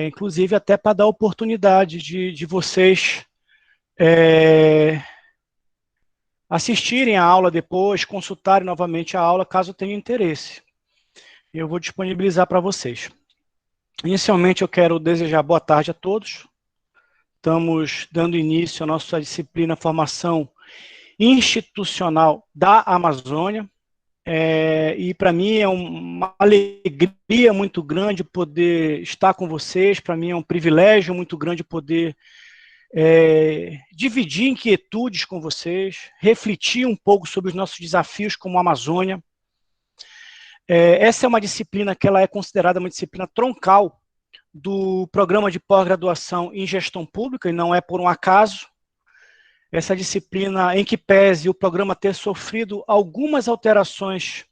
inclusive até para dar oportunidade de vocês assistirem a aula depois, consultarem novamente a aula, caso tenham interesse. Eu vou disponibilizar para vocês. Inicialmente, eu quero desejar boa tarde a todos. Estamos dando início à nossa disciplina Formação Institucional da Amazônia. E para mim é uma alegria muito grande poder estar com vocês, para mim é um privilégio muito grande poder dividir inquietudes com vocês, refletir um pouco sobre os nossos desafios como Amazônia. Essa é uma disciplina que ela é considerada uma disciplina troncal do programa de pós-graduação em gestão pública, e não é por um acaso. Essa disciplina, em que pese o programa ter sofrido algumas alterações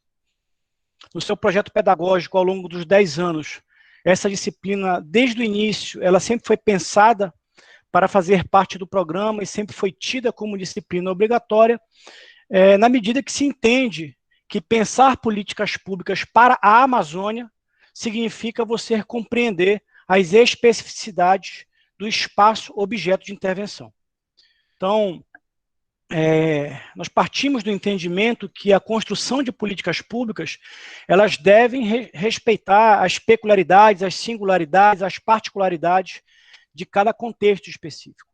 no seu projeto pedagógico ao longo dos 10 anos, essa disciplina, desde o início, ela sempre foi pensada para fazer parte do programa e sempre foi tida como disciplina obrigatória, na medida que se entende que pensar políticas públicas para a Amazônia significa você compreender as especificidades do espaço objeto de intervenção. Então, nós partimos do entendimento que a construção de políticas públicas, elas devem respeitar as peculiaridades, as singularidades, as particularidades de cada contexto específico.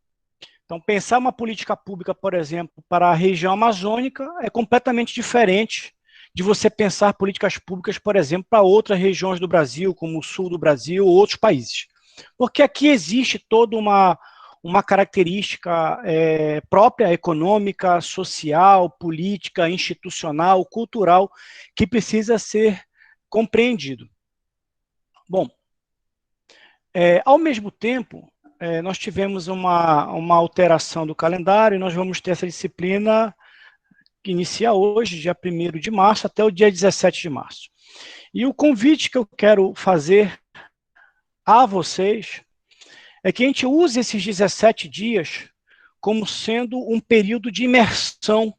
Então, pensar uma política pública, por exemplo, para a região amazônica é completamente diferente de você pensar políticas públicas, por exemplo, para outras regiões do Brasil, como o sul do Brasil ou outros países. Porque aqui existe toda uma característica própria, econômica, social, política, institucional, cultural, que precisa ser compreendido. Bom, ao mesmo tempo, nós tivemos uma alteração do calendário, e nós vamos ter essa disciplina que inicia hoje, dia 1º de março, até o dia 17 de março. E o convite que eu quero fazer a vocês é que a gente use esses 17 dias como sendo um período de imersão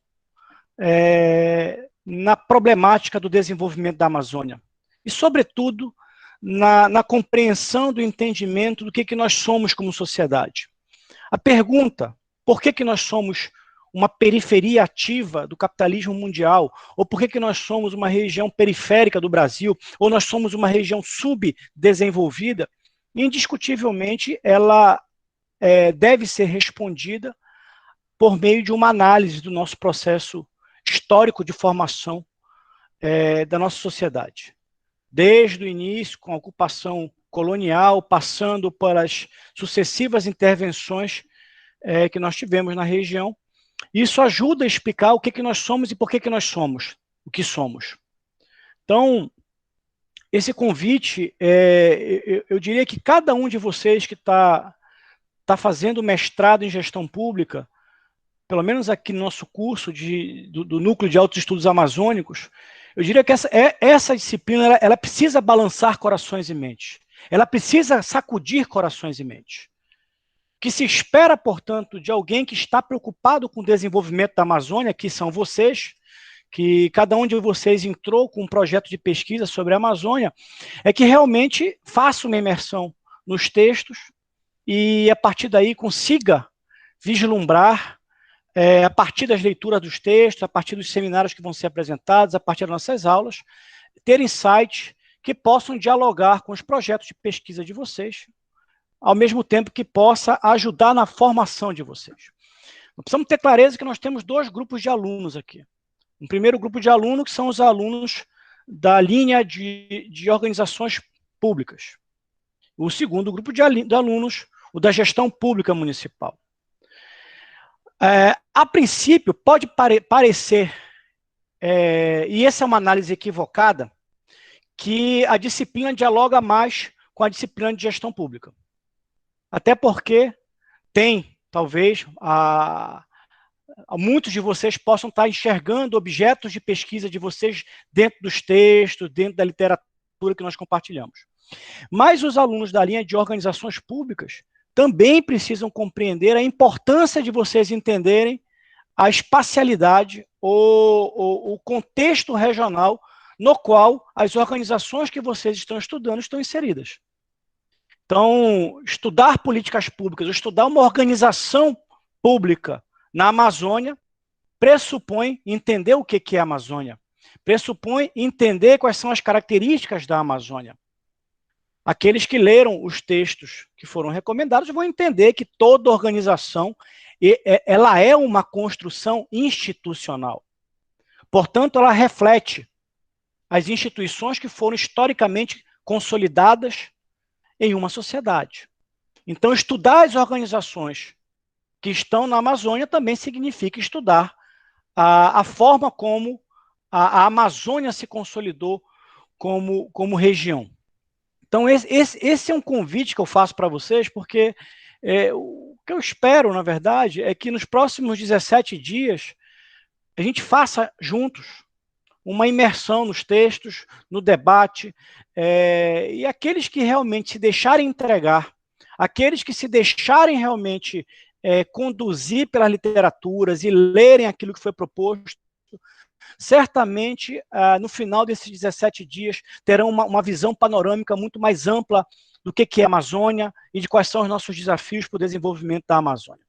na problemática do desenvolvimento da Amazônia. E, sobretudo, na compreensão do entendimento do que nós somos como sociedade. A pergunta, por que nós somos uma periferia ativa do capitalismo mundial, ou por que nós somos uma região periférica do Brasil, ou nós somos uma região subdesenvolvida, indiscutivelmente ela deve ser respondida por meio de uma análise do nosso processo histórico de formação da nossa sociedade. Desde o início, com a ocupação colonial, passando pelas sucessivas intervenções que nós tivemos na região. Isso ajuda a explicar o que nós somos e por que nós somos o que somos. Então, esse convite, eu diria que cada um de vocês que está fazendo mestrado em gestão pública, pelo menos aqui no nosso curso do Núcleo de Altos Estudos Amazônicos, eu diria que essa disciplina ela precisa balançar corações e mentes. Ela precisa sacudir corações e mentes. O que se espera, portanto, de alguém que está preocupado com o desenvolvimento da Amazônia, que são vocês, que cada um de vocês entrou com um projeto de pesquisa sobre a Amazônia, é que realmente faça uma imersão nos textos e, a partir daí, consiga vislumbrar, a partir das leituras dos textos, a partir dos seminários que vão ser apresentados, a partir das nossas aulas, ter insights que possam dialogar com os projetos de pesquisa de vocês, ao mesmo tempo que possa ajudar na formação de vocês. Nós precisamos ter clareza que nós temos 2 grupos de alunos aqui. Um primeiro grupo de alunos, que são os alunos da linha de organizações públicas. O segundo grupo de alunos, o da gestão pública municipal. A princípio, pode parecer, e essa é uma análise equivocada, que a disciplina dialoga mais com a disciplina de gestão pública. Até porque tem, talvez, muitos de vocês possam estar enxergando objetos de pesquisa de vocês dentro dos textos, dentro da literatura que nós compartilhamos. Mas os alunos da linha de organizações públicas também precisam compreender a importância de vocês entenderem a espacialidade ou o contexto regional no qual as organizações que vocês estão estudando estão inseridas. Então, estudar políticas públicas, estudar uma organização pública na Amazônia, pressupõe entender o que é a Amazônia, pressupõe entender quais são as características da Amazônia. Aqueles que leram os textos que foram recomendados vão entender que toda organização ela é uma construção institucional. Portanto, ela reflete as instituições que foram historicamente consolidadas em uma sociedade. Então, estudar as organizações que estão na Amazônia também significa estudar a forma como a Amazônia se consolidou como região. Então, esse é um convite que eu faço para vocês, porque o que eu espero, na verdade, é que nos próximos 17 dias a gente faça juntos uma imersão nos textos, no debate, e aqueles que realmente se deixarem entregar, aqueles que se deixarem realmente conduzir pelas literaturas e lerem aquilo que foi proposto, certamente, no final desses 17 dias, terão uma visão panorâmica muito mais ampla do que é a Amazônia e de quais são os nossos desafios para o desenvolvimento da Amazônia.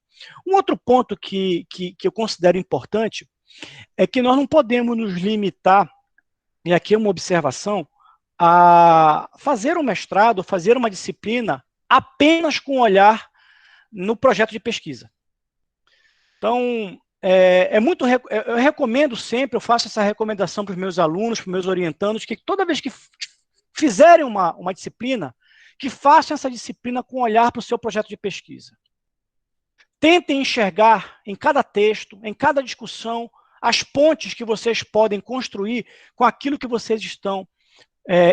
Um outro ponto que eu considero importante é que nós não podemos nos limitar, e aqui é uma observação, a fazer um mestrado, fazer uma disciplina apenas com olhar no projeto de pesquisa. Então, eu recomendo sempre, eu faço essa recomendação para os meus alunos, para os meus orientandos, que toda vez que fizerem uma disciplina, que façam essa disciplina com olhar para o seu projeto de pesquisa. Tentem enxergar em cada texto, em cada discussão, as pontes que vocês podem construir com aquilo que vocês estão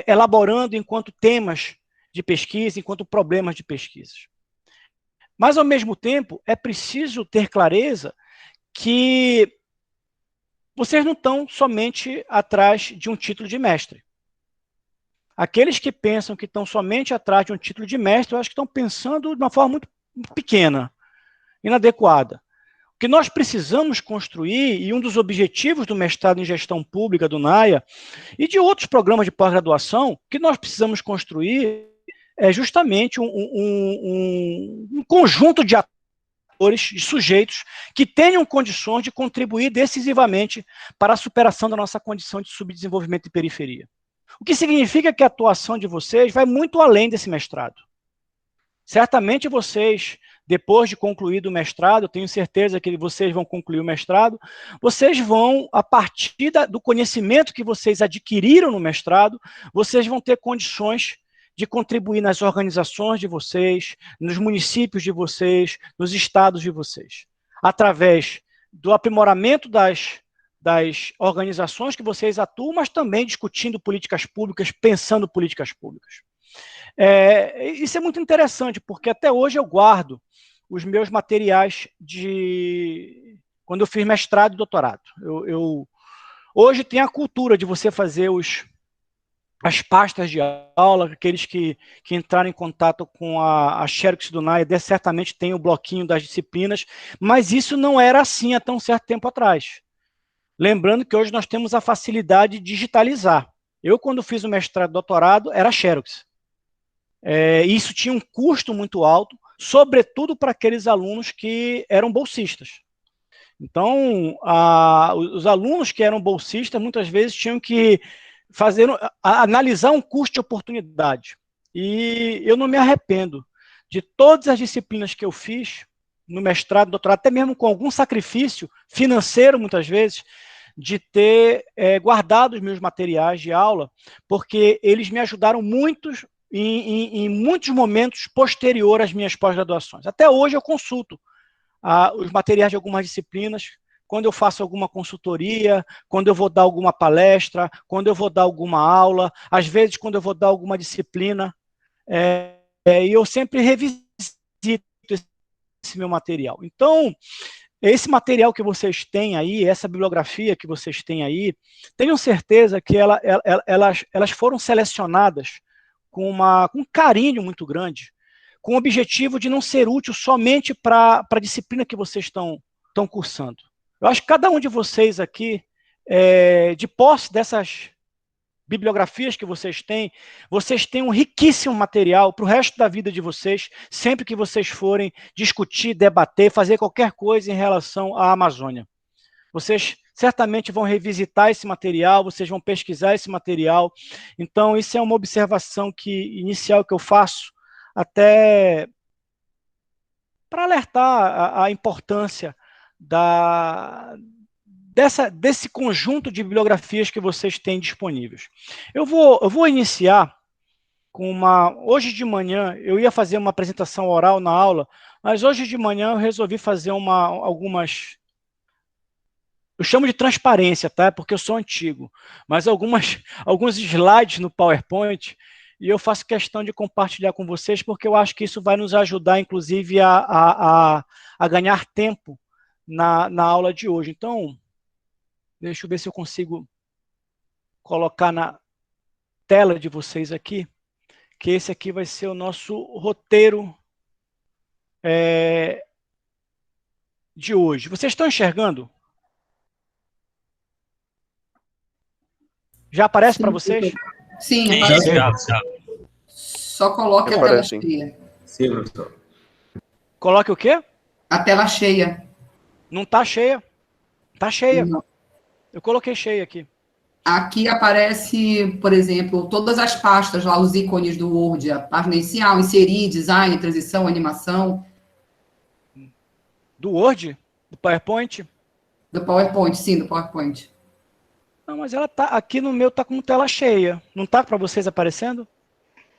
elaborando enquanto temas de pesquisa, enquanto problemas de pesquisa. Mas, ao mesmo tempo, é preciso ter clareza que vocês não estão somente atrás de um título de mestre. Aqueles que pensam que estão somente atrás de um título de mestre, eu acho que estão pensando de uma forma muito pequena, inadequada. O que nós precisamos construir, e um dos objetivos do mestrado em gestão pública do NAIA, e de outros programas de pós-graduação, que nós precisamos construir é justamente um conjunto de atores, de sujeitos, que tenham condições de contribuir decisivamente para a superação da nossa condição de subdesenvolvimento e periferia. O que significa que a atuação de vocês vai muito além desse mestrado. Certamente vocês, depois de concluído o mestrado, eu tenho certeza que vocês vão concluir o mestrado, vocês vão, a partir do conhecimento que vocês adquiriram no mestrado, vocês vão ter condições de contribuir nas organizações de vocês, nos municípios de vocês, nos estados de vocês, através do aprimoramento das organizações que vocês atuam, mas também discutindo políticas públicas, pensando políticas públicas. Isso é muito interessante, porque até hoje eu guardo os meus materiais quando eu fiz mestrado e doutorado. Hoje tem a cultura de você fazer as pastas de aula, aqueles que entraram em contato com a Xerox do NAIA, certamente tem o bloquinho das disciplinas, mas isso não era assim há tão certo tempo atrás. Lembrando que hoje nós temos a facilidade de digitalizar. Eu, quando fiz o mestrado e doutorado, era Xerox. Isso tinha um custo muito alto, sobretudo para aqueles alunos que eram bolsistas. Então, os alunos que eram bolsistas, muitas vezes, tinham que analisar um custo de oportunidade. E eu não me arrependo de todas as disciplinas que eu fiz no mestrado, doutorado, até mesmo com algum sacrifício financeiro, muitas vezes, de ter guardado os meus materiais de aula, porque eles me ajudaram muito em muitos momentos posterior às minhas pós-graduações. Até hoje eu consulto os materiais de algumas disciplinas, quando eu faço alguma consultoria, quando eu vou dar alguma palestra, quando eu vou dar alguma aula, às vezes quando eu vou dar alguma disciplina, e eu sempre revisito esse meu material. Então, esse material que vocês têm aí, essa bibliografia que vocês têm aí, tenham certeza que elas foram selecionadas com um carinho muito grande, com o objetivo de não ser útil somente para a disciplina que vocês estão cursando. Eu acho que cada um de vocês aqui, de posse bibliografias que vocês têm um riquíssimo material para o resto da vida de vocês, sempre que vocês forem discutir, debater, fazer qualquer coisa em relação à Amazônia. Vocês certamente vão revisitar esse material, vocês vão pesquisar esse material. Então, isso é uma observação inicial que eu faço, até para alertar a importância desse conjunto de bibliografias que vocês têm disponíveis. Eu vou iniciar com hoje de manhã, eu ia fazer uma apresentação oral na aula, mas hoje de manhã eu resolvi fazer algumas... Eu chamo de transparência, tá? Porque eu sou antigo, mas alguns slides no PowerPoint, e eu faço questão de compartilhar com vocês, porque eu acho que isso vai nos ajudar, inclusive, a ganhar tempo na aula de hoje. Então, deixa eu ver se eu consigo colocar na tela de vocês aqui, que esse aqui vai ser o nosso roteiro de hoje. Vocês estão enxergando? Já aparece para vocês? Sim, Já. Só coloque a tela cheia. Sim, professor. Coloque o quê? A tela cheia. Não está cheia. Está cheia. Não. Eu coloquei cheia aqui. Aqui aparece, por exemplo, todas as pastas lá, os ícones do Word, a página inicial, inserir, design, transição, animação. Do Word? Do PowerPoint? Do PowerPoint, sim, do PowerPoint. Não, mas ela tá aqui no meu, tá com tela cheia. Não tá para vocês aparecendo?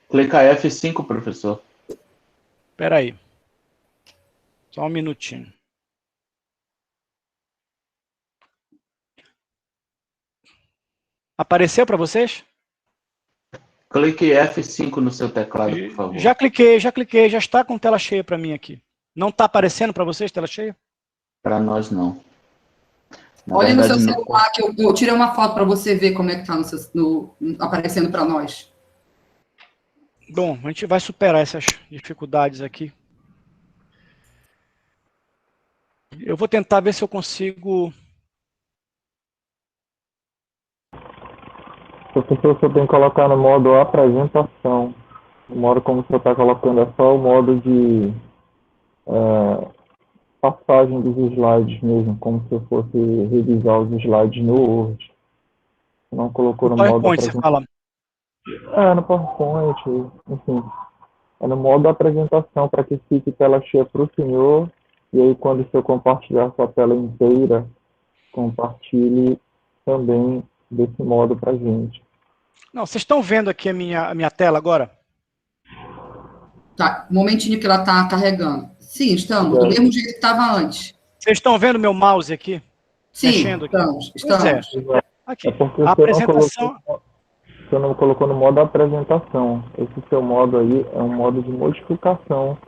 Clica F5, professor. Espera aí. Só um minutinho. Apareceu para vocês? Clique F5 no seu teclado, por favor. Já cliquei, já está com tela cheia para mim aqui. Não está aparecendo para vocês tela cheia? Para nós, não. Olha no seu celular, que eu tirei uma foto para você ver como é que está aparecendo para nós. Bom, a gente vai superar essas dificuldades aqui. Eu vou tentar ver se eu consigo... O professor tem que colocar no modo apresentação. O modo como você está colocando é só o modo de passagem dos slides mesmo, como se eu fosse revisar os slides no Word. Você não colocou no modo PowerPoint, você fala? No PowerPoint, enfim. É no modo apresentação, para que fique tela cheia para o senhor, e aí quando o senhor compartilhar sua tela inteira, compartilhe também desse modo para a gente. Não, vocês estão vendo aqui a minha tela agora? Tá, um momentinho que ela está carregando. Sim, estamos, do mesmo jeito que estava antes. Vocês estão vendo meu mouse aqui? Sim, mexendo aqui? estamos. Aqui. Porque A apresentação... você não colocou no modo apresentação. Esse seu modo aí é um modo de modificação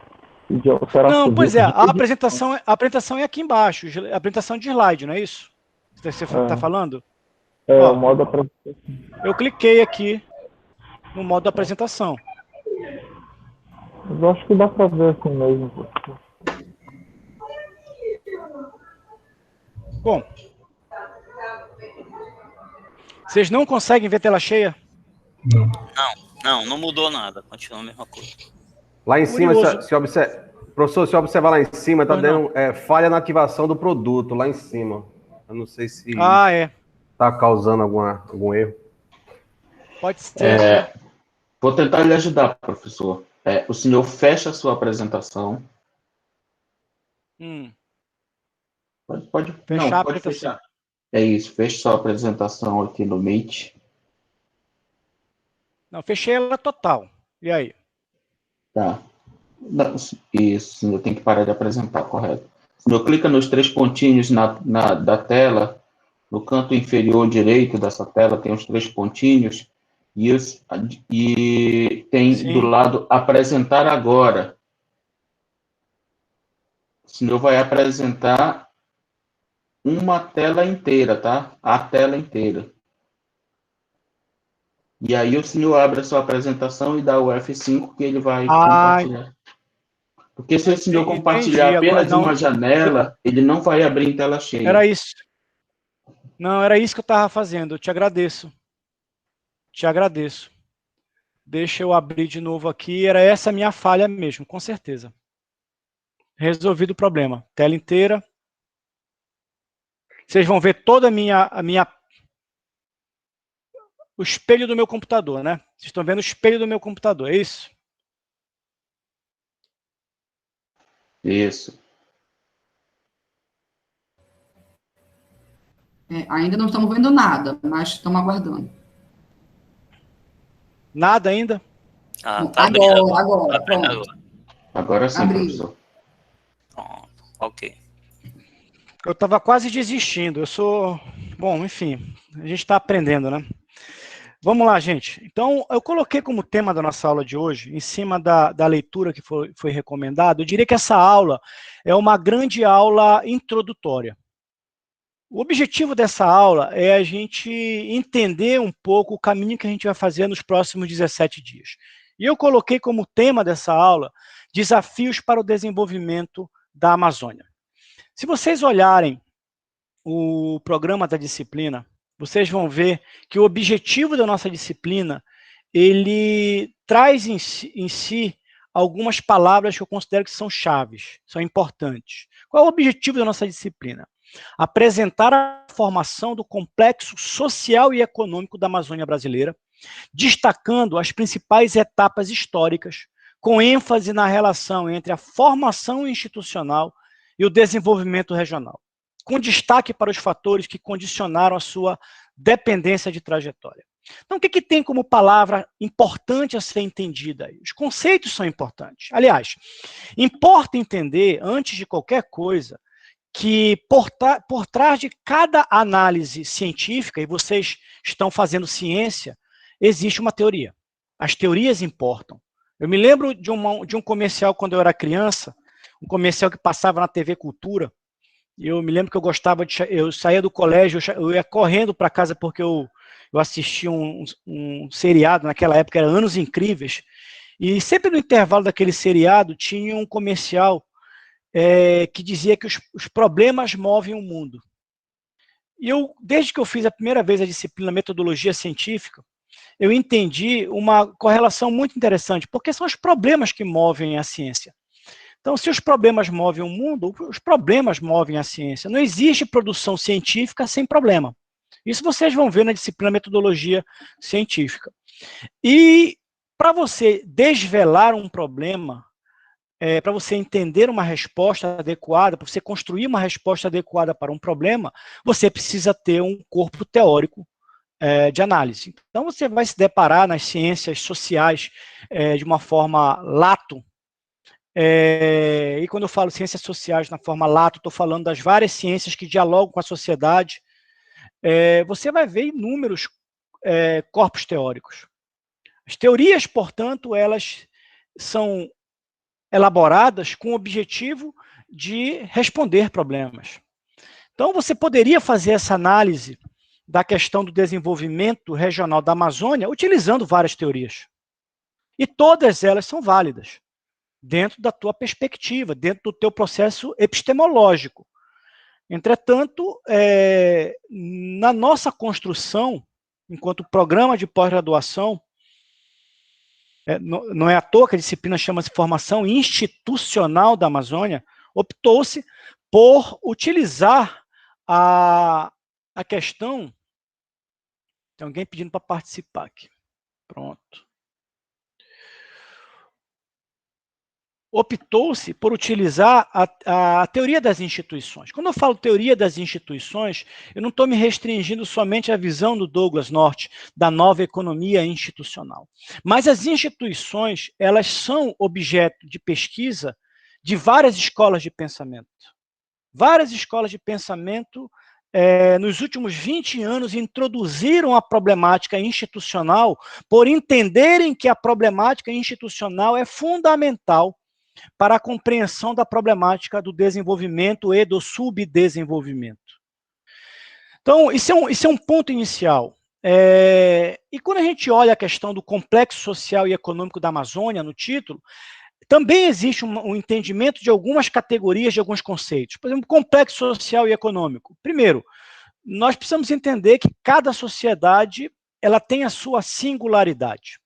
e de alteração. Não, pois é, a apresentação é aqui embaixo, a apresentação de slide, não é isso? Você está falando? O modo apresentação. Eu cliquei aqui no modo apresentação. Mas eu acho que dá para ver assim mesmo. Bom, vocês não conseguem ver tela cheia? Não mudou nada, continua a mesma coisa. Lá em cima, professor, se observar lá em cima, está dando falha na ativação do produto, lá em cima. Eu não sei se está causando algum erro. Pode ser. Vou tentar lhe ajudar, professor. O senhor fecha a sua apresentação. Pode fechar a pode apresentação. fechar. É isso, feche sua apresentação aqui no Meet. Não, fechei ela total. E aí? Tá. Isso, senhor tem que parar de apresentar, correto. O senhor clica nos 3 pontinhos da tela, no canto inferior direito dessa tela tem os 3 pontinhos, e tem do lado apresentar agora. O senhor vai apresentar uma tela inteira, tá? A tela inteira. E aí o senhor abre a sua apresentação e dá o F5 que ele vai compartilhar. Porque se o senhor compartilhar apenas uma janela, ele não vai abrir em tela cheia. Era isso. Não, era isso que eu estava fazendo. Eu te agradeço. Te agradeço. Deixa eu abrir de novo aqui. Era essa a minha falha mesmo, com certeza. Resolvido o problema. Tela inteira. Vocês vão ver toda o espelho do meu computador, né? Vocês estão vendo o espelho do meu computador, é isso? Isso. Ainda não estamos vendo nada, mas estamos aguardando. Nada ainda? Ah, tá abrindo agora. Agora sim, professor. Ok. Eu estava quase desistindo. Bom, enfim, a gente está aprendendo, né? Vamos lá, gente. Então, eu coloquei como tema da nossa aula de hoje, em cima da leitura que foi recomendada, eu diria que essa aula é uma grande aula introdutória. O objetivo dessa aula é a gente entender um pouco o caminho que a gente vai fazer nos próximos 17 dias. E eu coloquei como tema dessa aula, desafios para o desenvolvimento da Amazônia. Se vocês olharem o programa da disciplina, vocês vão ver que o objetivo da nossa disciplina, ele traz em si algumas palavras que eu considero que são chaves, são importantes. Qual é o objetivo da nossa disciplina? Apresentar a formação do complexo social e econômico da Amazônia brasileira, destacando as principais etapas históricas, com ênfase na relação entre a formação institucional e o desenvolvimento regional, com destaque para os fatores que condicionaram a sua dependência de trajetória. Então, o que tem como palavra importante a ser entendida? Os conceitos são importantes. Aliás, importa entender, antes de qualquer coisa, que por trás de cada análise científica, e vocês estão fazendo ciência, existe uma teoria. As teorias importam. Eu me lembro de um comercial quando eu era criança, um comercial que passava na TV Cultura, e eu me lembro que eu saía do colégio, eu ia correndo para casa porque eu assistia um seriado, naquela época era Anos Incríveis, e sempre no intervalo daquele seriado tinha um comercial que dizia que os problemas movem o mundo. E desde que eu fiz a primeira vez a disciplina Metodologia Científica, eu entendi uma correlação muito interessante, porque são os problemas que movem a ciência. Então, se os problemas movem o mundo, os problemas movem a ciência. Não existe produção científica sem problema. Isso vocês vão ver na disciplina Metodologia Científica. E para você desvelar um problema, para você entender uma resposta adequada, para você construir uma resposta adequada para um problema, você precisa ter um corpo teórico de análise. Então, você vai se deparar nas ciências sociais de uma forma lato. E quando eu falo ciências sociais na forma lato, estou falando das várias ciências que dialogam com a sociedade. Você vai ver inúmeros corpos teóricos. As teorias, portanto, elas são elaboradas com o objetivo de responder problemas. Então, você poderia fazer essa análise da questão do desenvolvimento regional da Amazônia utilizando várias teorias. E todas elas são válidas, dentro da tua perspectiva, dentro do teu processo epistemológico. Entretanto, na nossa construção, enquanto programa de pós-graduação, não é à toa que a disciplina chama-se Formação Institucional da Amazônia, optou-se por utilizar a questão... Tem alguém pedindo para participar aqui. Pronto. Optou-se por utilizar a teoria das instituições. Quando eu falo teoria das instituições, eu não estou me restringindo somente à visão do Douglas North, da nova economia institucional. Mas as instituições, elas são objeto de pesquisa de várias escolas de pensamento. Várias escolas de pensamento, nos últimos 20 anos, introduziram a problemática institucional por entenderem que a problemática institucional é fundamental para a compreensão da problemática do desenvolvimento e do subdesenvolvimento. Então, isso é um ponto inicial. E quando a gente olha a questão do complexo social e econômico da Amazônia, no título, também existe um entendimento de algumas categorias, de alguns conceitos. Por exemplo, complexo social e econômico. Primeiro, nós precisamos entender que cada sociedade ela tem a sua singularidade.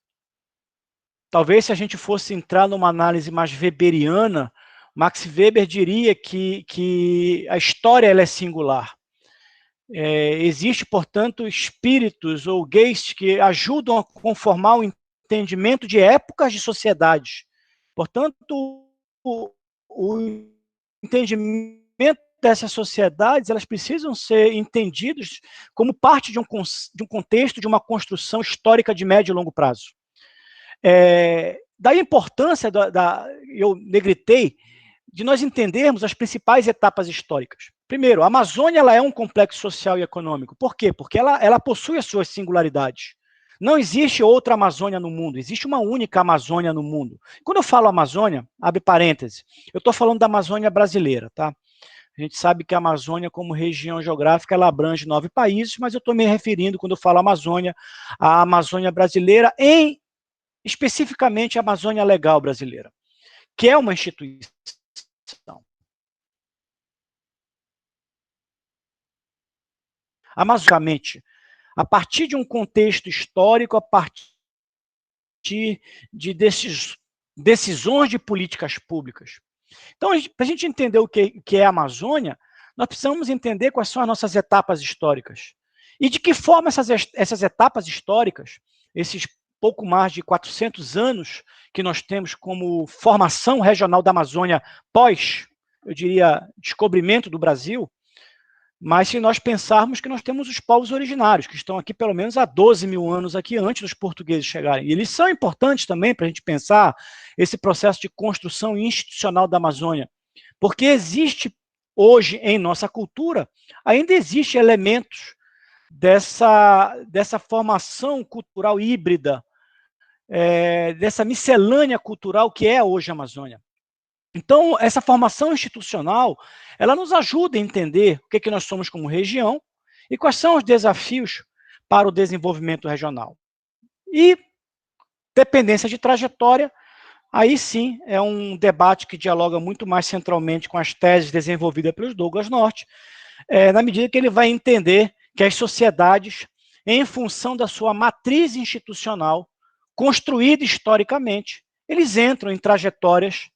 Talvez se a gente fosse entrar numa análise mais weberiana, Max Weber diria que a história ela é singular. Existe, portanto, espíritos ou geistes que ajudam a conformar o entendimento de épocas de sociedades. Portanto, o entendimento dessas sociedades, elas precisam ser entendidas como parte de um contexto, de uma construção histórica de médio e longo prazo. Daí a importância, eu negritei, de nós entendermos as principais etapas históricas. Primeiro, a Amazônia ela é um complexo social e econômico. Por quê? Porque ela possui as suas singularidades. Não existe outra Amazônia no mundo, existe uma única Amazônia no mundo. Quando eu falo Amazônia, abre parênteses, eu estou falando da Amazônia brasileira, tá? A gente sabe que a Amazônia, como região geográfica, ela abrange 9 países, mas eu estou me referindo, quando eu falo Amazônia, à Amazônia brasileira, especificamente a Amazônia Legal brasileira, que é uma instituição. Amazônicamente, a partir de um contexto histórico, a partir de decisões de políticas públicas. Então, para a gente entender o que é a Amazônia, nós precisamos entender quais são as nossas etapas históricas. E de que forma essas etapas históricas, esses pouco mais de 400 anos que nós temos como formação regional da Amazônia pós, eu diria, descobrimento do Brasil, mas se nós pensarmos que nós temos os povos originários, que estão aqui pelo menos há 12 mil anos aqui antes dos portugueses chegarem. E eles são importantes também para a gente pensar esse processo de construção institucional da Amazônia. Porque existe hoje em nossa cultura, ainda existem elementos dessa formação cultural híbrida, dessa miscelânea cultural que é hoje a Amazônia. Então, essa formação institucional, ela nos ajuda a entender o que nós somos como região e quais são os desafios para o desenvolvimento regional. E dependência de trajetória, aí sim é um debate que dialoga muito mais centralmente com as teses desenvolvidas pelos Douglas North, na medida que ele vai entender que as sociedades, em função da sua matriz institucional, construída historicamente, eles entram em trajetórias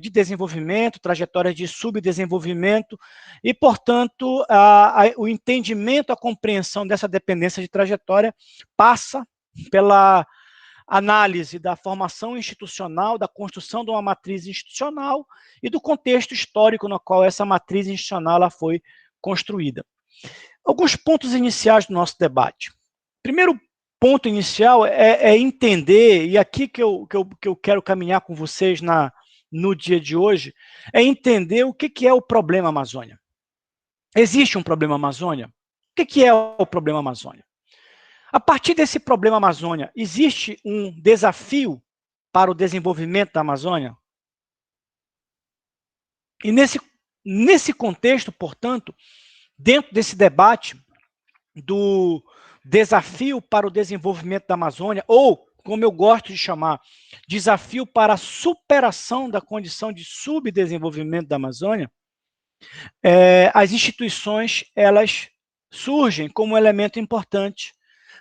de desenvolvimento, trajetórias de subdesenvolvimento, e, portanto, o entendimento, a compreensão dessa dependência de trajetória passa pela análise da formação institucional, da construção de uma matriz institucional e do contexto histórico no qual essa matriz institucional ela foi construída. Alguns pontos iniciais do nosso debate. Primeiro ponto inicial é entender, e aqui que eu quero caminhar com vocês no dia de hoje, é entender o que é o problema Amazônia. Existe um problema Amazônia? O que é o problema Amazônia? A partir desse problema Amazônia, existe um desafio para o desenvolvimento da Amazônia? E nesse contexto, portanto, dentro desse debate do desafio para o desenvolvimento da Amazônia, ou, como eu gosto de chamar, desafio para a superação da condição de subdesenvolvimento da Amazônia, as instituições, elas surgem como um elemento importante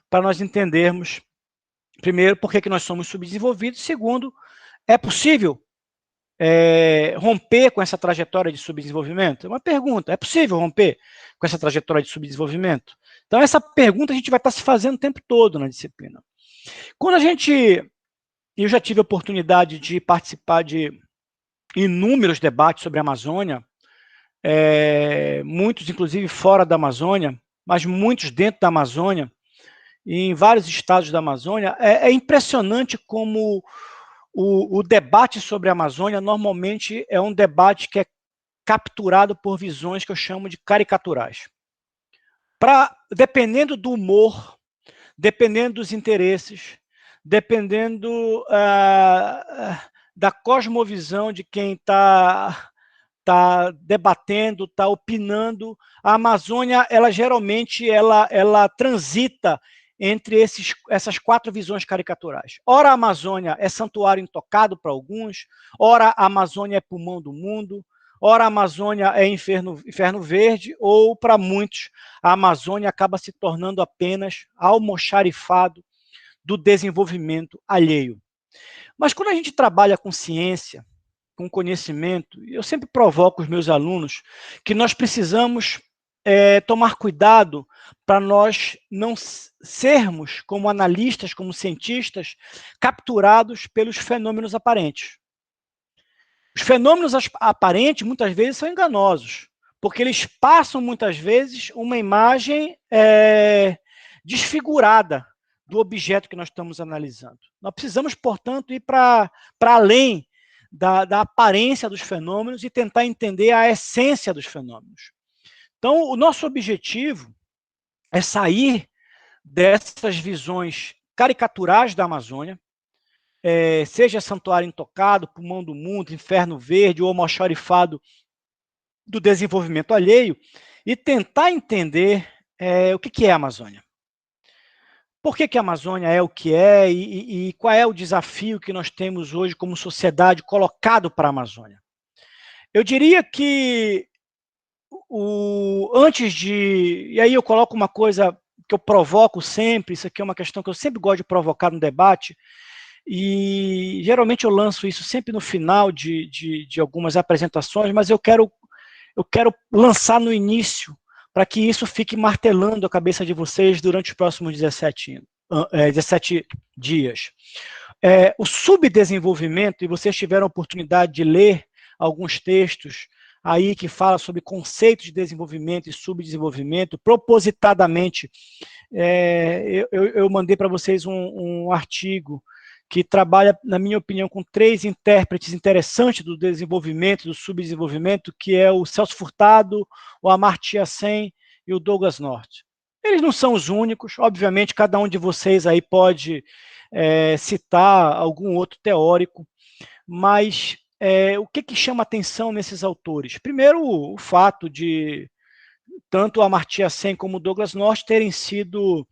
para nós entendermos, primeiro, por que nós somos subdesenvolvidos, segundo, é possível romper com essa trajetória de subdesenvolvimento? É uma pergunta, é possível romper com essa trajetória de subdesenvolvimento? Então, essa pergunta a gente vai estar se fazendo o tempo todo na disciplina. Quando eu já tive a oportunidade de participar de inúmeros debates sobre a Amazônia, muitos, inclusive, fora da Amazônia, mas muitos dentro da Amazônia, e em vários estados da Amazônia, é impressionante como o debate sobre a Amazônia normalmente é um debate que é capturado por visões que eu chamo de caricaturais. Dependendo do humor, dependendo dos interesses, dependendo da cosmovisão de quem está debatendo, está opinando, a Amazônia, ela geralmente ela transita entre essas 4 visões caricaturais. Ora, a Amazônia é santuário intocado para alguns, ora, a Amazônia é pulmão do mundo, ora a Amazônia é inferno verde, ou para muitos a Amazônia acaba se tornando apenas almoxarifado do desenvolvimento alheio. Mas quando a gente trabalha com ciência, com conhecimento, eu sempre provoco os meus alunos que nós precisamos tomar cuidado para nós não sermos, como analistas, como cientistas, capturados pelos fenômenos aparentes. Os fenômenos aparentes, muitas vezes, são enganosos, porque eles passam, muitas vezes, uma imagem desfigurada do objeto que nós estamos analisando. Nós precisamos, portanto, ir para além da aparência dos fenômenos e tentar entender a essência dos fenômenos. Então, o nosso objetivo é sair dessas visões caricaturais da Amazônia, seja Santuário Intocado, Pulmão do Mundo, Inferno Verde, ou almoxarifado do desenvolvimento alheio, e tentar entender o que é a Amazônia. Por que a Amazônia é o que é e qual é o desafio que nós temos hoje como sociedade colocado para a Amazônia? Eu diria que e aí eu coloco uma coisa que eu provoco sempre, isso aqui é uma questão que eu sempre gosto de provocar no debate, e geralmente eu lanço isso sempre no final de algumas apresentações, mas eu quero lançar no início, para que isso fique martelando a cabeça de vocês durante os próximos 17 dias. O subdesenvolvimento, e vocês tiveram a oportunidade de ler alguns textos aí que fala sobre conceitos de desenvolvimento e subdesenvolvimento, propositadamente, eu mandei para vocês um artigo que trabalha, na minha opinião, com 3 intérpretes interessantes do desenvolvimento e do subdesenvolvimento, que é o Celso Furtado, o Amartya Sen e o Douglas North. Eles não são os únicos, obviamente, cada um de vocês aí pode citar algum outro teórico, mas o que chama atenção nesses autores? Primeiro, o fato de tanto o Amartya Sen como o Douglas North terem sido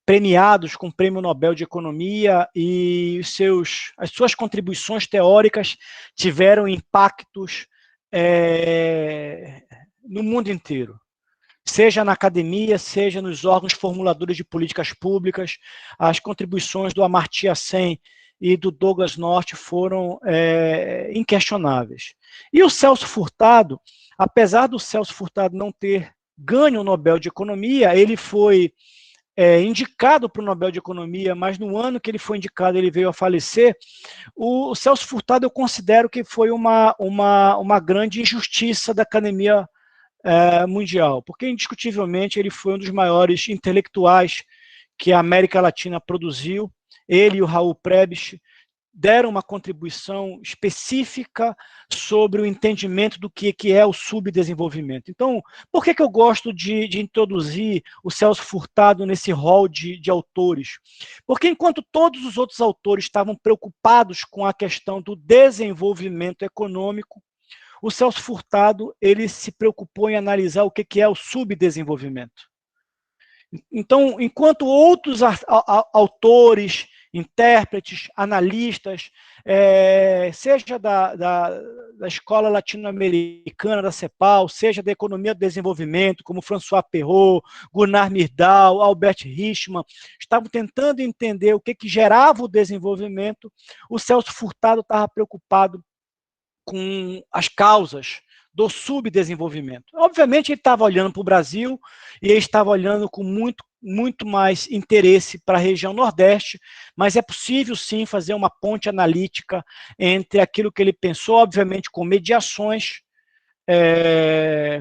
premiados com o Prêmio Nobel de Economia, e as suas contribuições teóricas tiveram impactos no mundo inteiro, seja na academia, seja nos órgãos formuladores de políticas públicas. As contribuições do Amartya Sen e do Douglas North foram inquestionáveis. E o Celso Furtado, apesar do Celso Furtado não ter ganho o Nobel de Economia, ele foi indicado para o Nobel de Economia, mas no ano que ele foi indicado ele veio a falecer. O Celso Furtado eu considero que foi uma grande injustiça da academia mundial, porque indiscutivelmente ele foi um dos maiores intelectuais que a América Latina produziu. Ele e o Raul Prebisch deram uma contribuição específica sobre o entendimento do que é o subdesenvolvimento. Então, por que eu gosto de introduzir o Celso Furtado nesse rol de autores? Porque enquanto todos os outros autores estavam preocupados com a questão do desenvolvimento econômico, o Celso Furtado ele se preocupou em analisar o que é o subdesenvolvimento. Então, enquanto outros autores, intérpretes, analistas, seja da escola latino-americana, da CEPAL, seja da economia do desenvolvimento, como François Perrault, Gunnar Myrdal, Albert Hirschman, estavam tentando entender o que gerava o desenvolvimento, o Celso Furtado estava preocupado com as causas do subdesenvolvimento. Obviamente, ele estava olhando para o Brasil e ele estava olhando com muito mais interesse para a região Nordeste, mas é possível, sim, fazer uma ponte analítica entre aquilo que ele pensou, obviamente, com mediações,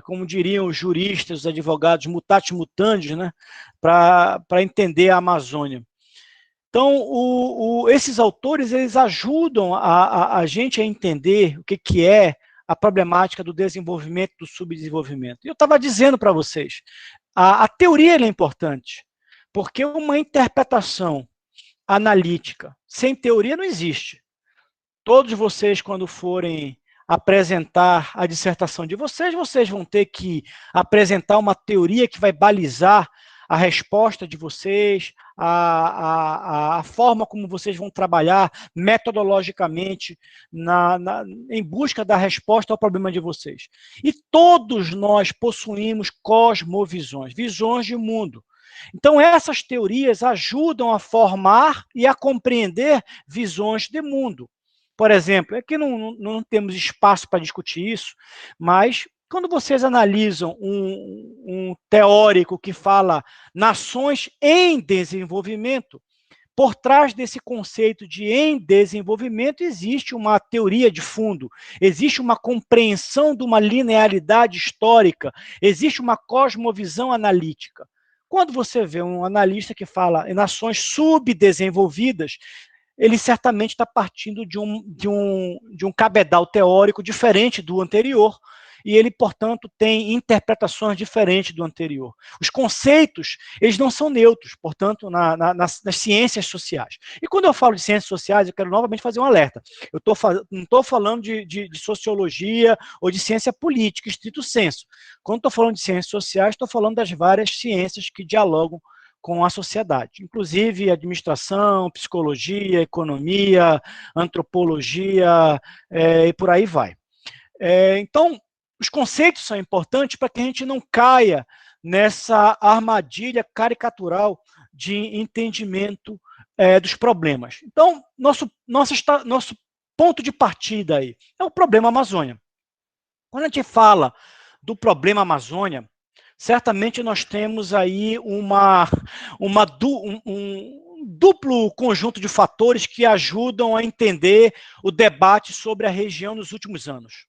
como diriam os juristas, os advogados, mutatis mutandis, né, para entender a Amazônia. Então, esses autores, eles ajudam a gente a entender o que é a problemática do desenvolvimento, do subdesenvolvimento. E eu estava dizendo para vocês, a teoria é importante, porque uma interpretação analítica sem teoria não existe. Todos vocês, quando forem apresentar a dissertação de vocês, vocês vão ter que apresentar uma teoria que vai balizar a resposta de vocês, a forma como vocês vão trabalhar metodologicamente em busca da resposta ao problema de vocês. E todos nós possuímos cosmovisões, visões de mundo. Então, essas teorias ajudam a formar e a compreender visões de mundo. Por exemplo, aqui não temos espaço para discutir isso, mas quando vocês analisam um teórico que fala nações em desenvolvimento, por trás desse conceito de em desenvolvimento existe uma teoria de fundo, existe uma compreensão de uma linearidade histórica, existe uma cosmovisão analítica. Quando você vê um analista que fala em nações subdesenvolvidas, ele certamente está partindo de um cabedal teórico diferente do anterior, e ele, portanto, tem interpretações diferentes do anterior. Os conceitos, eles não são neutros, portanto, nas ciências sociais. E quando eu falo de ciências sociais, eu quero novamente fazer um alerta. Eu não estou falando de sociologia ou de ciência política, estrito sensu. Quando estou falando de ciências sociais, estou falando das várias ciências que dialogam com a sociedade, inclusive administração, psicologia, economia, antropologia, e por aí vai. Então, os conceitos são importantes para que a gente não caia nessa armadilha caricatural de entendimento dos problemas. Então, nosso ponto de partida aí é o problema Amazônia. Quando a gente fala do problema Amazônia, certamente nós temos aí um duplo conjunto de fatores que ajudam a entender o debate sobre a região nos últimos anos.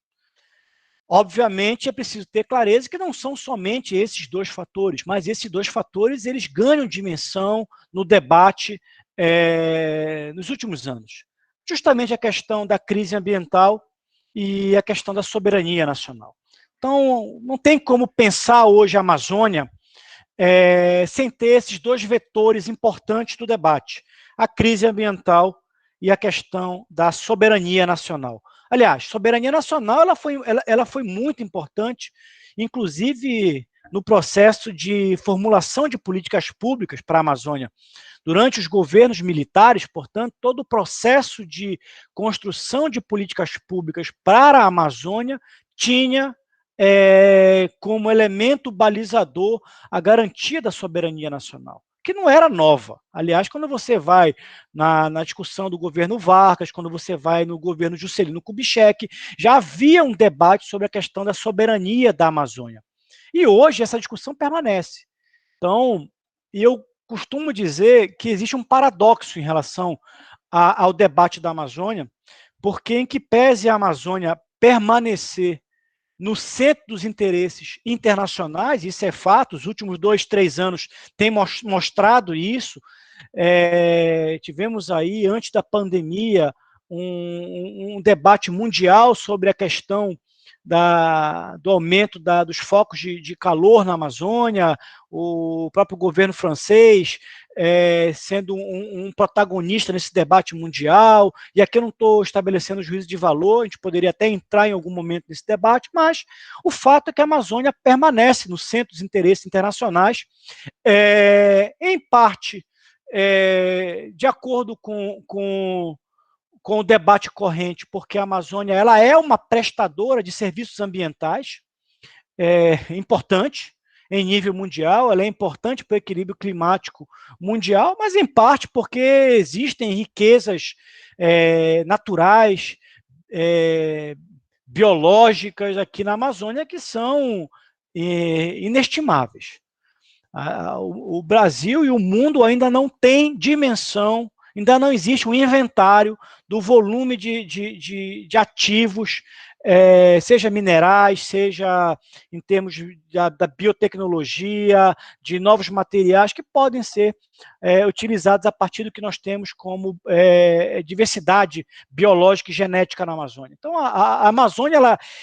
Obviamente, é preciso ter clareza que não são somente esses dois fatores, mas esses dois fatores eles ganham dimensão no debate nos últimos anos. Justamente a questão da crise ambiental e a questão da soberania nacional. Então, não tem como pensar hoje a Amazônia sem ter esses dois vetores importantes do debate, a crise ambiental e a questão da soberania nacional. Aliás, soberania nacional ela foi muito importante, inclusive no processo de formulação de políticas públicas para a Amazônia. Durante os governos militares, portanto, todo o processo de construção de políticas públicas para a Amazônia tinha como elemento balizador a garantia da soberania nacional, que não era nova. Aliás, quando você vai na discussão do governo Vargas, quando você vai no governo Juscelino Kubitschek, já havia um debate sobre a questão da soberania da Amazônia. E hoje essa discussão permanece. Então, eu costumo dizer que existe um paradoxo em relação ao debate da Amazônia, porque em que pese a Amazônia permanecer no centro dos interesses internacionais, isso é fato, os últimos 2, 3 anos têm mostrado isso, tivemos aí, antes da pandemia, um debate mundial sobre a questão do aumento dos focos de calor na Amazônia, o próprio governo francês sendo um protagonista nesse debate mundial, e aqui eu não estou estabelecendo juízo de valor, a gente poderia até entrar em algum momento nesse debate, mas o fato é que a Amazônia permanece no centro dos interesses internacionais, em parte de acordo com o debate corrente, porque a Amazônia ela é uma prestadora de serviços ambientais importante em nível mundial, ela é importante para o equilíbrio climático mundial, mas em parte porque existem riquezas naturais, biológicas aqui na Amazônia que são inestimáveis. O Brasil e o mundo ainda não têm dimensão, ainda não existe um inventário do volume de ativos, seja minerais, seja em termos da biotecnologia, de novos materiais que podem ser utilizados a partir do que nós temos como diversidade biológica e genética na Amazônia. Então, a Amazônia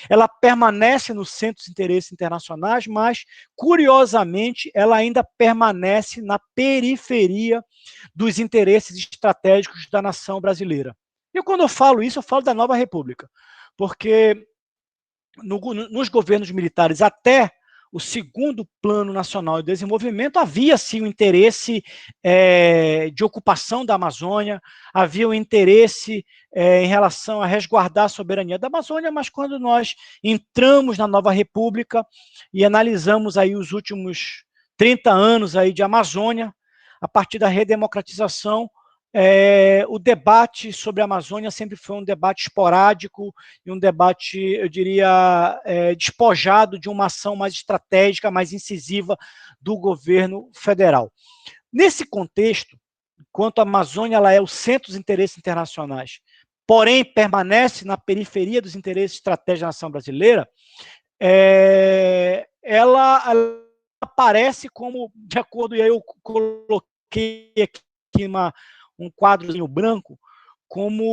ela permanece no centro dos interesses internacionais, mas, curiosamente, ela ainda permanece na periferia dos interesses estratégicos da nação brasileira. E quando eu falo isso, eu falo da Nova República, porque nos governos militares até o segundo Plano Nacional de Desenvolvimento, havia sim o interesse de ocupação da Amazônia, havia o interesse em relação a resguardar a soberania da Amazônia, mas quando nós entramos na nova república e analisamos aí os últimos 30 anos aí de Amazônia, a partir da redemocratização, o debate sobre a Amazônia sempre foi um debate esporádico e um debate, eu diria, despojado de uma ação mais estratégica, mais incisiva do governo federal. Nesse contexto, enquanto a Amazônia ela é o centro dos interesses internacionais, porém permanece na periferia dos interesses estratégicos da nação brasileira, ela aparece como, de acordo, e aí eu coloquei aqui um quadrozinho branco, como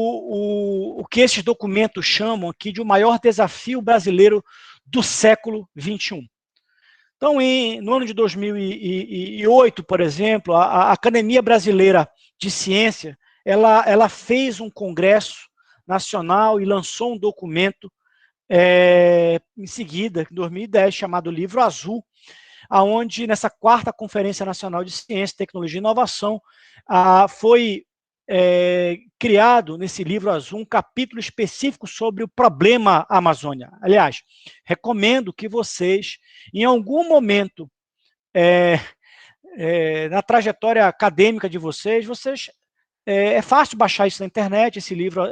o que esses documentos chamam aqui de o maior desafio brasileiro do século XXI. Então, no ano de 2008, por exemplo, a Academia Brasileira de Ciência, ela fez um congresso nacional e lançou um documento em seguida, em 2010, chamado Livro Azul, onde, nessa 4ª Conferência Nacional de Ciência, Tecnologia e Inovação, foi criado nesse livro azul um capítulo específico sobre o problema Amazônia. Aliás, recomendo que vocês, em algum momento, na trajetória acadêmica de vocês, é fácil baixar isso na internet, esse livro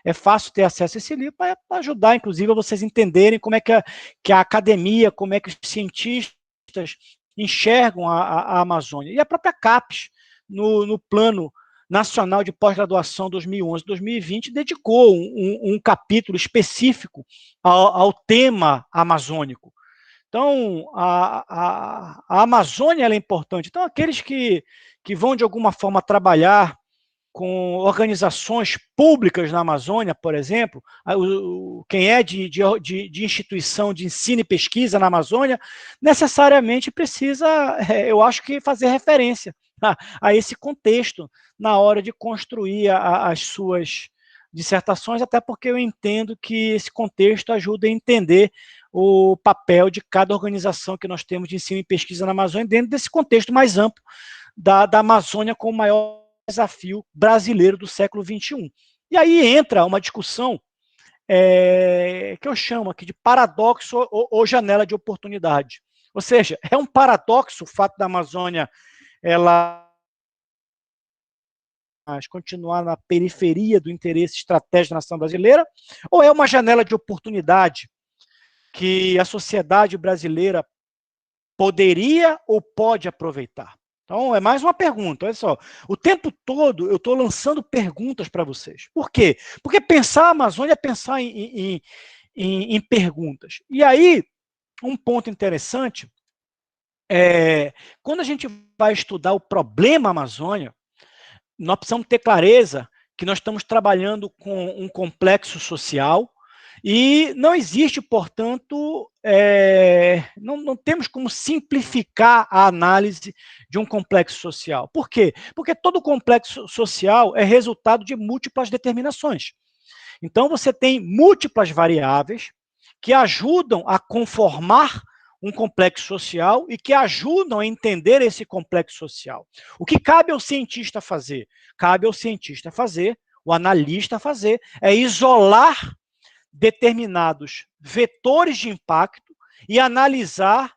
é fácil ter acesso a esse livro, para ajudar, inclusive, a vocês entenderem como é que a academia, como é que os cientistas enxergam a Amazônia. E a própria CAPES, no Plano Nacional de Pós-Graduação 2011-2020, dedicou um capítulo específico ao tema amazônico. Então, a Amazônia ela é importante. Então, aqueles que vão, de alguma forma, trabalhar com organizações públicas na Amazônia, por exemplo, quem é de instituição de ensino e pesquisa na Amazônia, necessariamente precisa, eu acho que, fazer referência a esse contexto na hora de construir as suas dissertações, até porque eu entendo que esse contexto ajuda a entender o papel de cada organização que nós temos de ensino e pesquisa na Amazônia, dentro desse contexto mais amplo da Amazônia como o maior desafio brasileiro do século XXI. E aí entra uma discussão que eu chamo aqui de paradoxo ou janela de oportunidade. Ou seja, é um paradoxo o fato da Amazônia ela continuar na periferia do interesse estratégico da nação brasileira, ou é uma janela de oportunidade que a sociedade brasileira poderia ou pode aproveitar? Então, é mais uma pergunta, olha só. O tempo todo eu estou lançando perguntas para vocês. Por quê? Porque pensar a Amazônia é pensar em perguntas. E aí, um ponto interessante quando a gente vai estudar o problema Amazônia, nós precisamos ter clareza que nós estamos trabalhando com um complexo social e não existe, portanto, não temos como simplificar a análise de um complexo social. Por quê? Porque todo complexo social é resultado de múltiplas determinações. Então, você tem múltiplas variáveis que ajudam a conformar um complexo social e que ajudam a entender esse complexo social. O que cabe ao cientista fazer? Cabe ao cientista fazer, o analista fazer, é isolar determinados vetores de impacto e analisar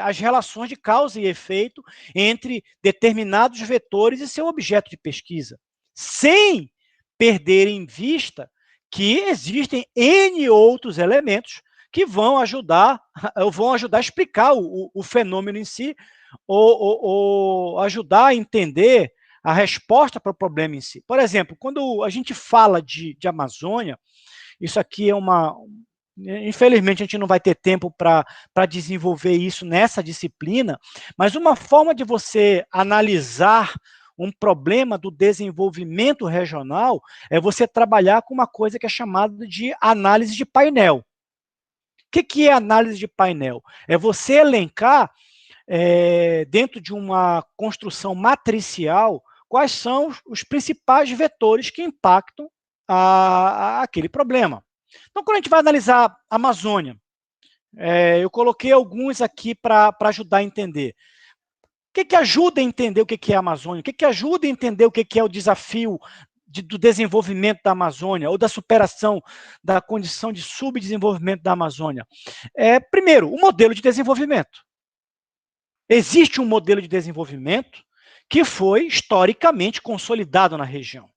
as relações de causa e efeito entre determinados vetores e seu objeto de pesquisa, sem perder em vista que existem N outros elementos que vão ajudar a explicar o fenômeno em si, ou ajudar a entender a resposta para o problema em si. Por exemplo, quando a gente fala de Amazônia, isso aqui é infelizmente, a gente não vai ter tempo para desenvolver isso nessa disciplina, mas uma forma de você analisar um problema do desenvolvimento regional é você trabalhar com uma coisa que é chamada de análise de painel. O que é análise de painel? É você elencar, dentro de uma construção matricial, quais são os principais vetores que impactam aquele problema. Então, quando a gente vai analisar a Amazônia, Eu coloquei alguns aqui para ajudar a entender. O que ajuda a entender o que é a Amazônia? O que ajuda a entender o que é o desafio do desenvolvimento da Amazônia, ou da superação da condição de subdesenvolvimento da Amazônia? Primeiro, o modelo de desenvolvimento. Existe um modelo de desenvolvimento que foi historicamente consolidado na região.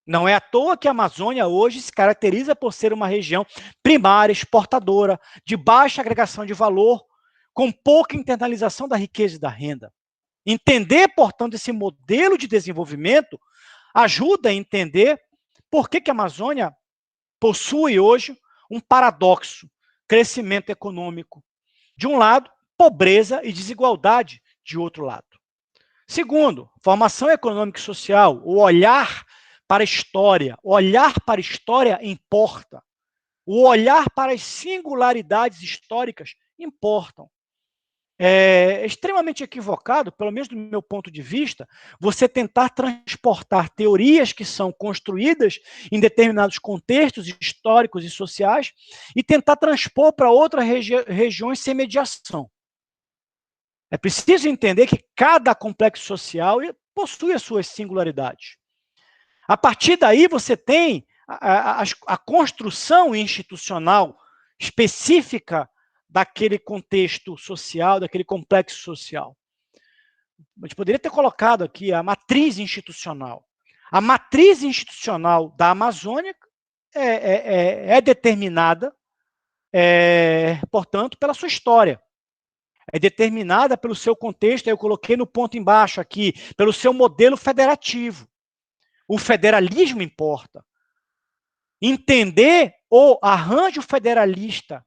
Não é à toa que a Amazônia hoje se caracteriza por ser uma região primária, exportadora, de baixa agregação de valor, com pouca internalização da riqueza e da renda. Entender, portanto, esse modelo de desenvolvimento ajuda a entender por que a Amazônia possui hoje um paradoxo: crescimento econômico de um lado, pobreza e desigualdade de outro lado. Segundo, formação econômica e social, o olhar para a história. O olhar para a história importa. O olhar para as singularidades históricas importam. É extremamente equivocado, pelo menos do meu ponto de vista, você tentar transportar teorias que são construídas em determinados contextos históricos e sociais e tentar transpor para outras regiões sem mediação. É preciso entender que cada complexo social possui as suas singularidades. A partir daí, você tem a construção institucional específica daquele contexto social, daquele complexo social. A gente poderia ter colocado aqui a matriz institucional. A matriz institucional da Amazônia é determinada, portanto, pela sua história. É determinada pelo seu contexto, eu coloquei no ponto embaixo aqui, pelo seu modelo federativo. O federalismo importa. Entender o arranjo federalista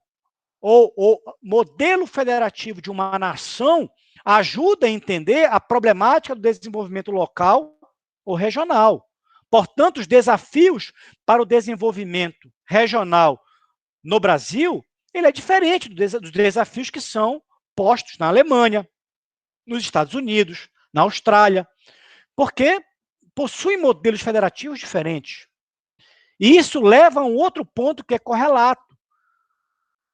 ou o modelo federativo de uma nação ajuda a entender a problemática do desenvolvimento local ou regional. Portanto, os desafios para o desenvolvimento regional no Brasil, ele é diferente dos desafios que são postos na Alemanha, nos Estados Unidos, na Austrália, porque possuem modelos federativos diferentes. E isso leva a um outro ponto que é correlato.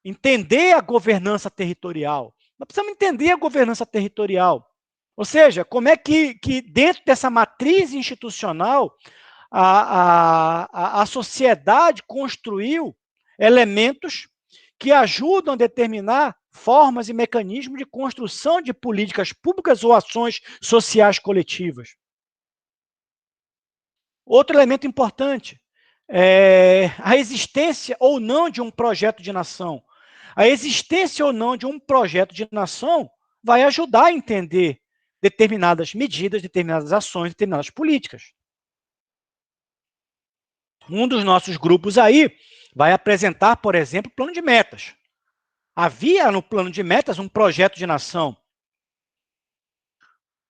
Entender a governança territorial. Nós precisamos entender a governança territorial. Ou seja, como é que dentro dessa matriz institucional, a sociedade construiu elementos que ajudam a determinar formas e mecanismos de construção de políticas públicas ou ações sociais coletivas. Outro elemento importante é a existência ou não de um projeto de nação. A existência ou não de um projeto de nação vai ajudar a entender determinadas medidas, determinadas ações, determinadas políticas. Um dos nossos grupos aí vai apresentar, por exemplo, o plano de metas. Havia no plano de metas um projeto de nação.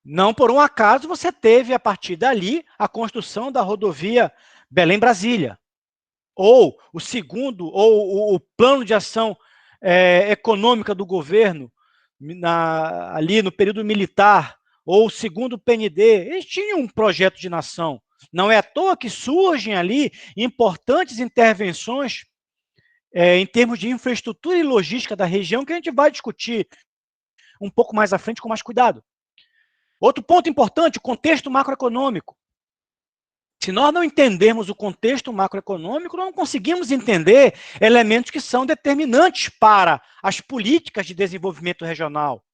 Não por um acaso você teve, a partir dali, a construção da rodovia Belém-Brasília. Ou o segundo, ou o plano de ação econômica do governo, ali no período militar, ou o segundo PND, eles tinham um projeto de nação. Não é à toa que surgem ali importantes intervenções em termos de infraestrutura e logística da região, que a gente vai discutir um pouco mais à frente com mais cuidado. Outro ponto importante, o contexto macroeconômico. Se nós não entendermos o contexto macroeconômico, não conseguimos entender elementos que são determinantes para as políticas de desenvolvimento regional.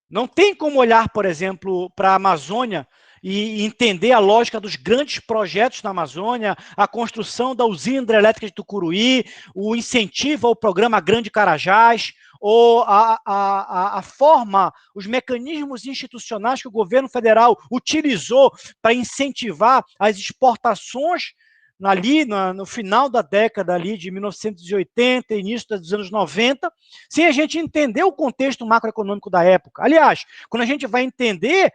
Não tem como olhar, por exemplo, para a Amazônia e entender a lógica dos grandes projetos na Amazônia, a construção da usina hidrelétrica de Tucuruí, o incentivo ao programa Grande Carajás, ou a forma, os mecanismos institucionais que o governo federal utilizou para incentivar as exportações ali no final da década ali de 1980, início dos anos 90, sem a gente entender o contexto macroeconômico da época. Aliás, quando a gente vai entender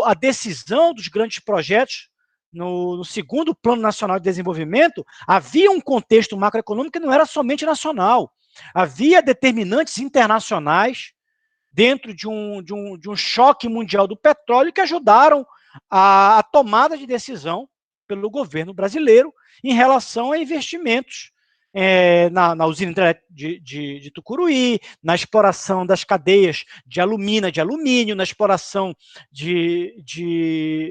a decisão dos grandes projetos no segundo Plano Nacional de Desenvolvimento, havia um contexto macroeconômico que não era somente nacional. Havia determinantes internacionais dentro de um choque mundial do petróleo que ajudaram a tomada de decisão pelo governo brasileiro em relação a investimentos na usina de Tucuruí, na exploração das cadeias de alumínio, na exploração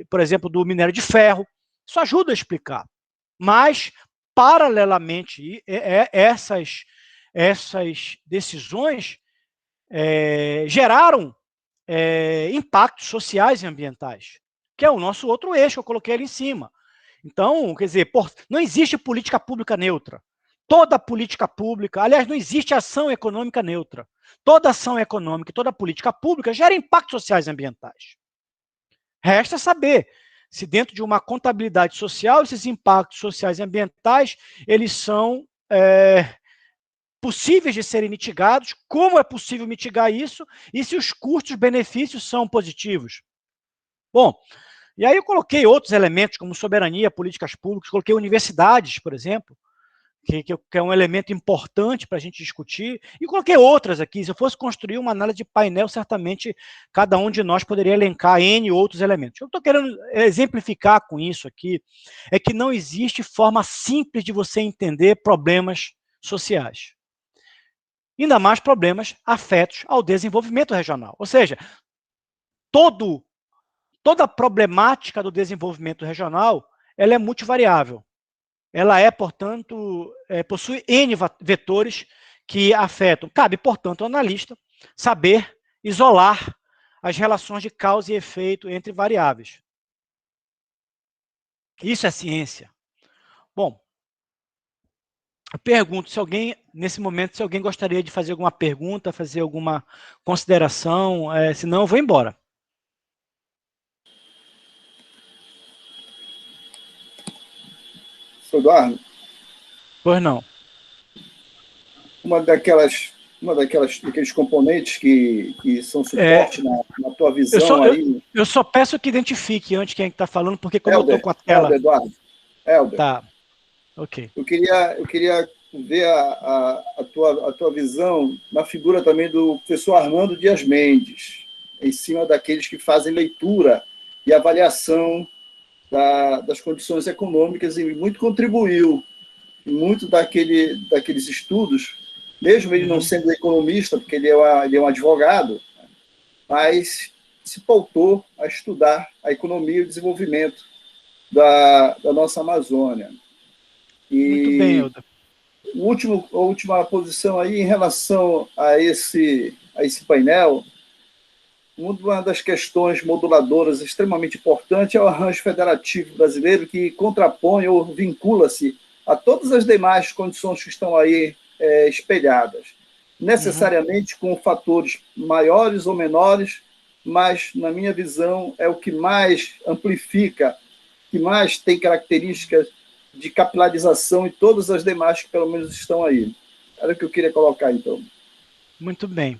por exemplo, do minério de ferro. Isso ajuda a explicar. Mas, paralelamente, essas decisões geraram impactos sociais e ambientais, que é o nosso outro eixo, eu coloquei ali em cima. Então, quer dizer, não existe política pública neutra. Toda política pública, aliás, não existe ação econômica neutra. Toda ação econômica e toda política pública gera impactos sociais e ambientais. Resta saber se dentro de uma contabilidade social, esses impactos sociais e ambientais, eles são possíveis de serem mitigados, como é possível mitigar isso, e se os custos-benefícios são positivos. Bom, e aí eu coloquei outros elementos, como soberania, políticas públicas, coloquei universidades, por exemplo, que é um elemento importante para a gente discutir, e coloquei outras aqui. Se eu fosse construir uma análise de painel, certamente cada um de nós poderia elencar N outros elementos. O que eu estou querendo exemplificar com isso aqui é que não existe forma simples de você entender problemas sociais. Ainda mais problemas afetos ao desenvolvimento regional. Ou seja, toda a problemática do desenvolvimento regional, ela é multivariável. Ela portanto, possui N vetores que afetam. Cabe, portanto, ao analista saber isolar as relações de causa e efeito entre variáveis. Isso é ciência. Bom, eu pergunto se alguém, nesse momento, se alguém gostaria de fazer alguma pergunta, fazer alguma consideração, senão eu vou embora. Eduardo? Pois não. Daqueles componentes que são suporte na tua visão aí. Eu só peço que identifique antes quem está falando, porque como eu estou com a tela. Eduardo. Helder. Tá. Ok. Eu queria ver a tua visão na figura também do professor Armando Dias Mendes, em cima daqueles que fazem leitura e avaliação das condições econômicas, e muito contribuiu em muito daqueles estudos, mesmo ele não sendo economista, porque ele é um advogado, mas se pautou a estudar a economia e o desenvolvimento da nossa Amazônia. Muito bem, Helder. A última posição aí em relação a esse painel, uma das questões moduladoras extremamente importante é o arranjo federativo brasileiro, que contrapõe ou vincula-se a todas as demais condições que estão aí espelhadas, necessariamente com fatores maiores ou menores, mas, na minha visão, é o que mais amplifica, que mais tem características de capilarização e todas as demais que, pelo menos, estão aí. Era o que eu queria colocar, então. Muito bem.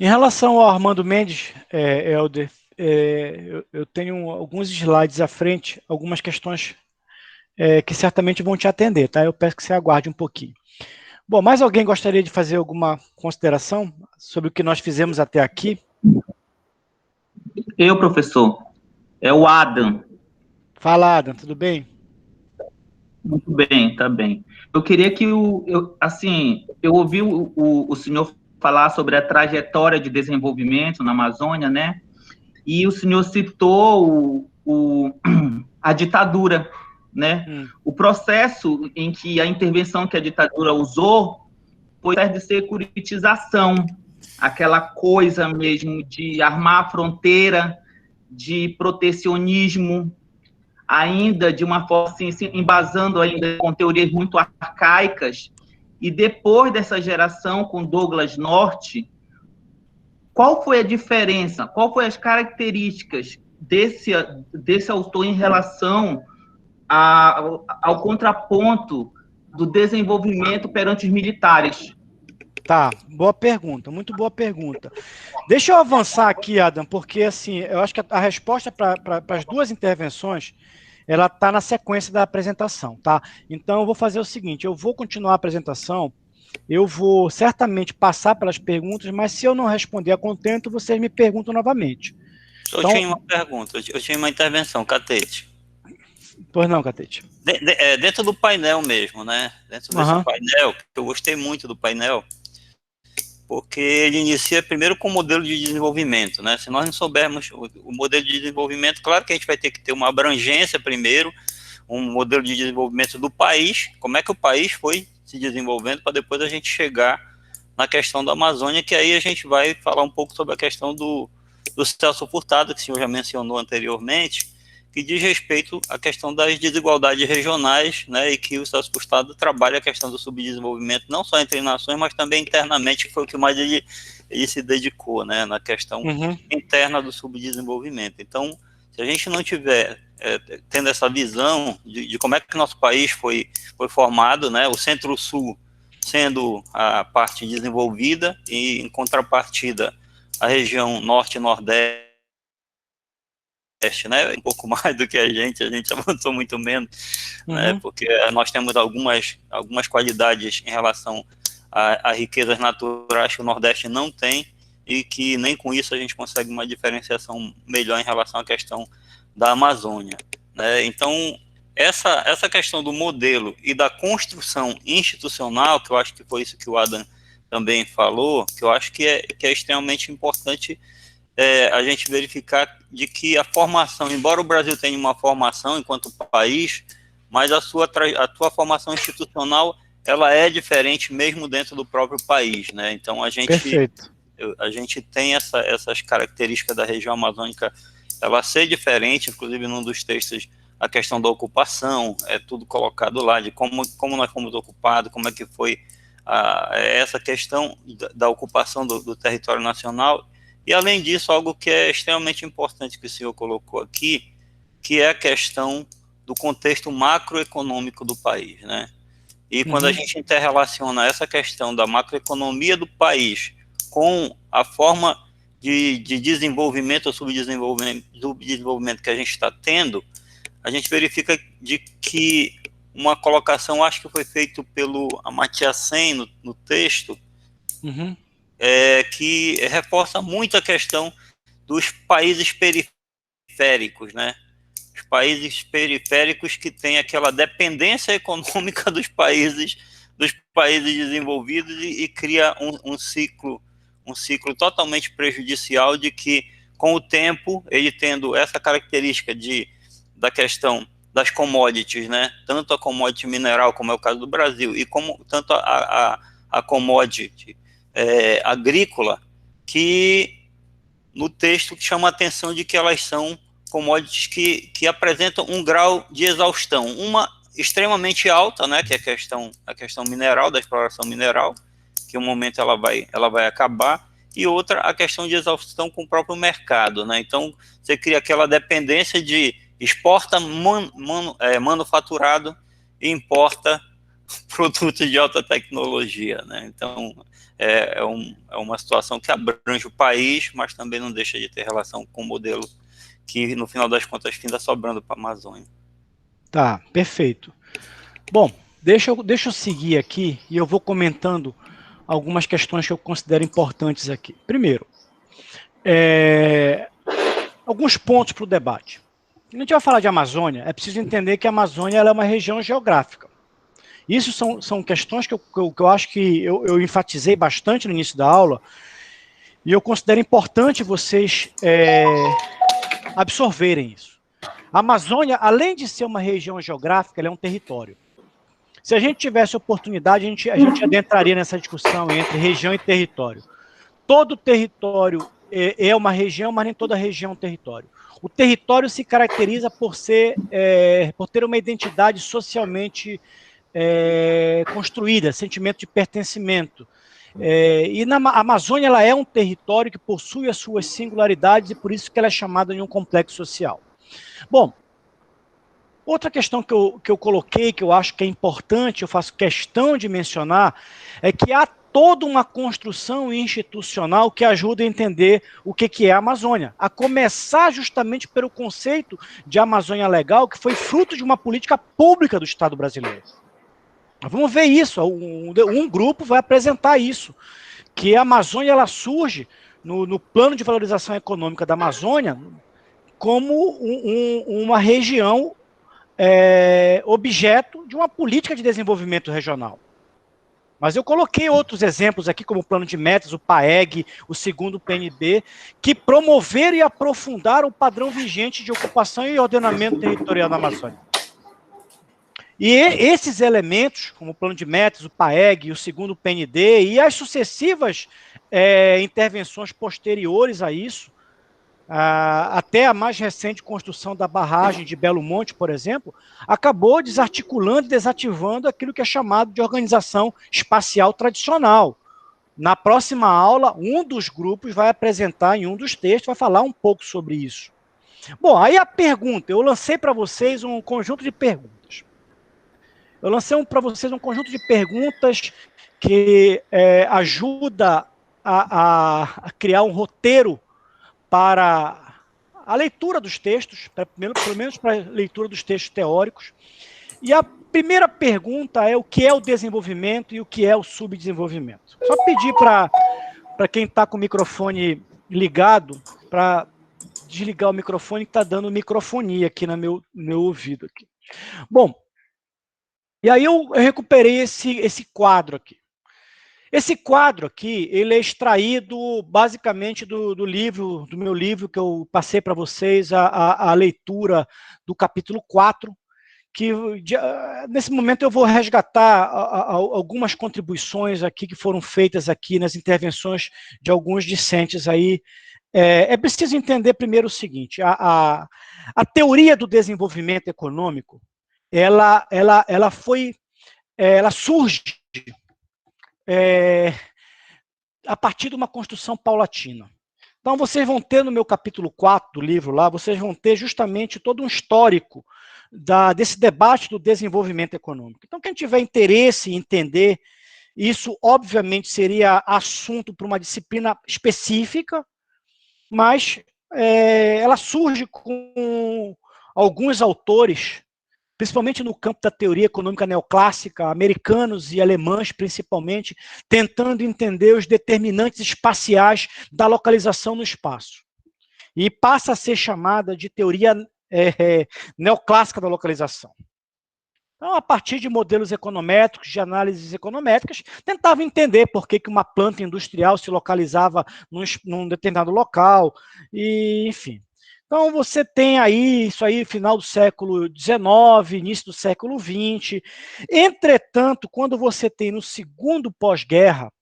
Em relação ao Armando Mendes, Helder, eu tenho alguns slides à frente, algumas questões que certamente vão te atender, tá? Eu peço que você aguarde um pouquinho. Bom, mais alguém gostaria de fazer alguma consideração sobre o que nós fizemos até aqui? Eu, professor. É o Adam. Fala, Adam, tudo bem? Muito bem, tá bem. Eu queria que eu ouvi o senhor falar sobre a trajetória de desenvolvimento na Amazônia, né? E o senhor citou a ditadura, né? O processo em que a intervenção que a ditadura usou foi de securitização, aquela coisa mesmo de armar a fronteira, de protecionismo, ainda de uma forma assim, embasando ainda com teorias muito arcaicas. E depois dessa geração com Douglas North, qual foi a diferença, qual foi as características desse autor em relação ao contraponto do desenvolvimento perante os militares? Tá, boa pergunta, muito boa pergunta. Deixa eu avançar aqui, Adam, porque assim, eu acho que a resposta para as duas intervenções, ela está na sequência da apresentação, tá? Então, eu vou fazer o seguinte, eu vou continuar a apresentação, eu vou certamente passar pelas perguntas, mas se eu não responder a contento, vocês me perguntam novamente. Eu tinha uma pergunta, eu tinha uma intervenção, Catete. Pois não, Catete. Dentro do painel mesmo, né? Dentro desse painel, que eu gostei muito do painel, porque ele inicia primeiro com o modelo de desenvolvimento, né? Se nós não soubermos o modelo de desenvolvimento, claro que a gente vai ter que ter uma abrangência primeiro, um modelo de desenvolvimento do país, como é que o país foi se desenvolvendo, para depois a gente chegar na questão da Amazônia, que aí a gente vai falar um pouco sobre a questão do Celso Furtado, que o senhor já mencionou anteriormente, que diz respeito à questão das desigualdades regionais, né, e que o Celso Furtado trabalha a questão do subdesenvolvimento, não só entre nações, mas também internamente, que foi o que mais ele se dedicou, né, na questão interna do subdesenvolvimento. Então, se a gente não tiver tendo essa visão de como é que nosso país foi formado, né, o Centro-Sul sendo a parte desenvolvida e, em contrapartida, a região Norte e Nordeste, né, um pouco mais do que a gente avançou muito menos, né, porque nós temos algumas qualidades em relação a riquezas naturais que o Nordeste não tem, e que nem com isso a gente consegue uma diferenciação melhor em relação à questão da Amazônia, né? Então, essa questão do modelo e da construção institucional, que eu acho que foi isso que o Adam também falou, que eu acho que é extremamente importante a gente verificar de que a formação, embora o Brasil tenha uma formação enquanto país, mas a sua formação institucional, ela é diferente mesmo dentro do próprio país, né? Então, a gente tem essas características da região amazônica, ela ser diferente, inclusive num dos textos, a questão da ocupação, é tudo colocado lá, de como nós fomos ocupados, como é que foi essa questão da ocupação do território nacional, e além disso, algo que é extremamente importante que o senhor colocou aqui, que é a questão do contexto macroeconômico do país, né? E quando a gente interrelaciona essa questão da macroeconomia do país com a forma de desenvolvimento ou subdesenvolvimento que a gente está tendo, a gente verifica de que uma colocação, acho que foi feito pelo Amartya Sen no texto, que reforça muito a questão dos países periféricos, né? Os países periféricos que têm aquela dependência econômica dos países desenvolvidos e cria um ciclo totalmente prejudicial, de que, com o tempo, ele tendo essa característica da questão das commodities, né? Tanto a commodity mineral, como é o caso do Brasil, e tanto a commodity agrícola, que no texto chama a atenção de que elas são commodities que apresentam um grau de exaustão, uma extremamente alta, né, que é a questão mineral, da exploração mineral, que um momento ela vai acabar, e outra, a questão de exaustão com o próprio mercado, né? Então, você cria aquela dependência de exporta manufaturado e importa produtos de alta tecnologia, né? Então, é uma situação que abrange o país, mas também não deixa de ter relação com o modelo que, no final das contas, finda sobrando para a Amazônia. Tá, perfeito. Bom, deixa eu seguir aqui e eu vou comentando algumas questões que eu considero importantes aqui. Primeiro, alguns pontos para o debate. Quando a gente vai falar de Amazônia, é preciso entender que a Amazônia ela é uma região geográfica. Isso são questões que eu acho que eu enfatizei bastante no início da aula, e eu considero importante vocês absorverem isso. A Amazônia, além de ser uma região geográfica, ela é um território. Se a gente tivesse oportunidade, a gente adentraria nessa discussão entre região e território. Todo território é uma região, mas nem toda região é um território. O território se caracteriza por ter uma identidade socialmente construída, sentimento de pertencimento. E na Amazônia ela é um território que possui as suas singularidades e por isso que ela é chamada de um complexo social. Bom, outra questão que eu coloquei, que eu acho que é importante, eu faço questão de mencionar, é que há toda uma construção institucional que ajuda a entender o que é a Amazônia, a começar justamente pelo conceito de Amazônia Legal, que foi fruto de uma política pública do Estado brasileiro. Vamos ver isso, um grupo vai apresentar isso, que a Amazônia ela surge no plano de valorização econômica da Amazônia como uma região objeto de uma política de desenvolvimento regional. Mas eu coloquei outros exemplos aqui, como o Plano de Metas, o PAEG, o segundo PNB, que promoveram e aprofundaram o padrão vigente de ocupação e ordenamento territorial da Amazônia. E esses elementos, como o Plano de Metas, o PAEG, o segundo PND e as sucessivas intervenções posteriores a isso, até a mais recente construção da barragem de Belo Monte, por exemplo, acabou desarticulando e desativando aquilo que é chamado de organização espacial tradicional. Na próxima aula, um dos grupos vai apresentar em um dos textos, vai falar um pouco sobre isso. Bom, aí a pergunta, eu lancei para vocês um conjunto de perguntas. Eu lancei para vocês um conjunto de perguntas que ajuda a criar um roteiro para a leitura dos textos, pelo menos para a leitura dos textos teóricos. E a primeira pergunta é o que é o desenvolvimento e o que é o subdesenvolvimento. Só pedir para quem está com o microfone ligado, para desligar o microfone, que está dando microfonia aqui no meu ouvido. Aqui. Bom, e aí eu recuperei esse quadro aqui. Esse quadro aqui, ele é extraído basicamente do meu livro, que eu passei para vocês, a leitura do capítulo 4, que nesse momento eu vou resgatar algumas contribuições aqui que foram feitas aqui nas intervenções de alguns discentes aí. É preciso entender primeiro o seguinte, a teoria do desenvolvimento econômico, ela surge a partir de uma construção paulatina. Então, vocês vão ter no meu capítulo 4 do livro lá, vocês vão ter justamente todo um histórico desse debate do desenvolvimento econômico. Então, quem tiver interesse em entender, isso obviamente seria assunto para uma disciplina específica, mas ela surge com alguns autores, principalmente no campo da teoria econômica neoclássica, americanos e alemães principalmente, tentando entender os determinantes espaciais da localização no espaço. E passa a ser chamada de teoria neoclássica da localização. Então, a partir de modelos econométricos, de análises econométricas, tentava entender por que uma planta industrial se localizava num determinado local, e, enfim. Então, você tem aí, isso aí, final do século XIX, início do século XX. Entretanto, quando você tem no segundo pós-guerra,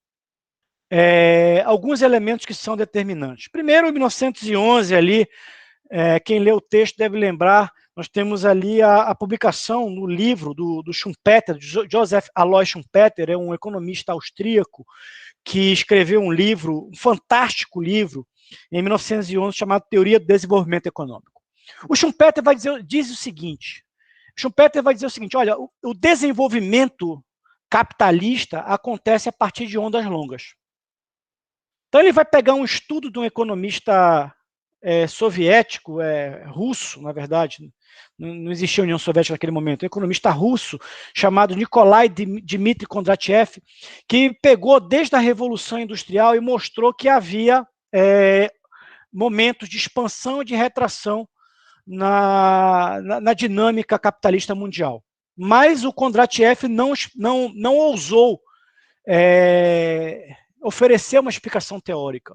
alguns elementos que são determinantes. Primeiro, em 1911, ali, quem lê o texto deve lembrar, nós temos ali a publicação no livro do Schumpeter, Joseph Alois Schumpeter, é um economista austríaco, que escreveu um livro, um fantástico livro, em 1911, chamado Teoria do Desenvolvimento Econômico. O Schumpeter diz o seguinte, olha, o desenvolvimento capitalista acontece a partir de ondas longas. Então ele vai pegar um estudo de um economista soviético, russo, na verdade, não existia União Soviética naquele momento, um economista russo chamado Nikolai Dmitry Kondratiev, que pegou desde a Revolução Industrial e mostrou que havia momentos de expansão e de retração na dinâmica capitalista mundial. Mas o Kondratiev não ousou oferecer uma explicação teórica.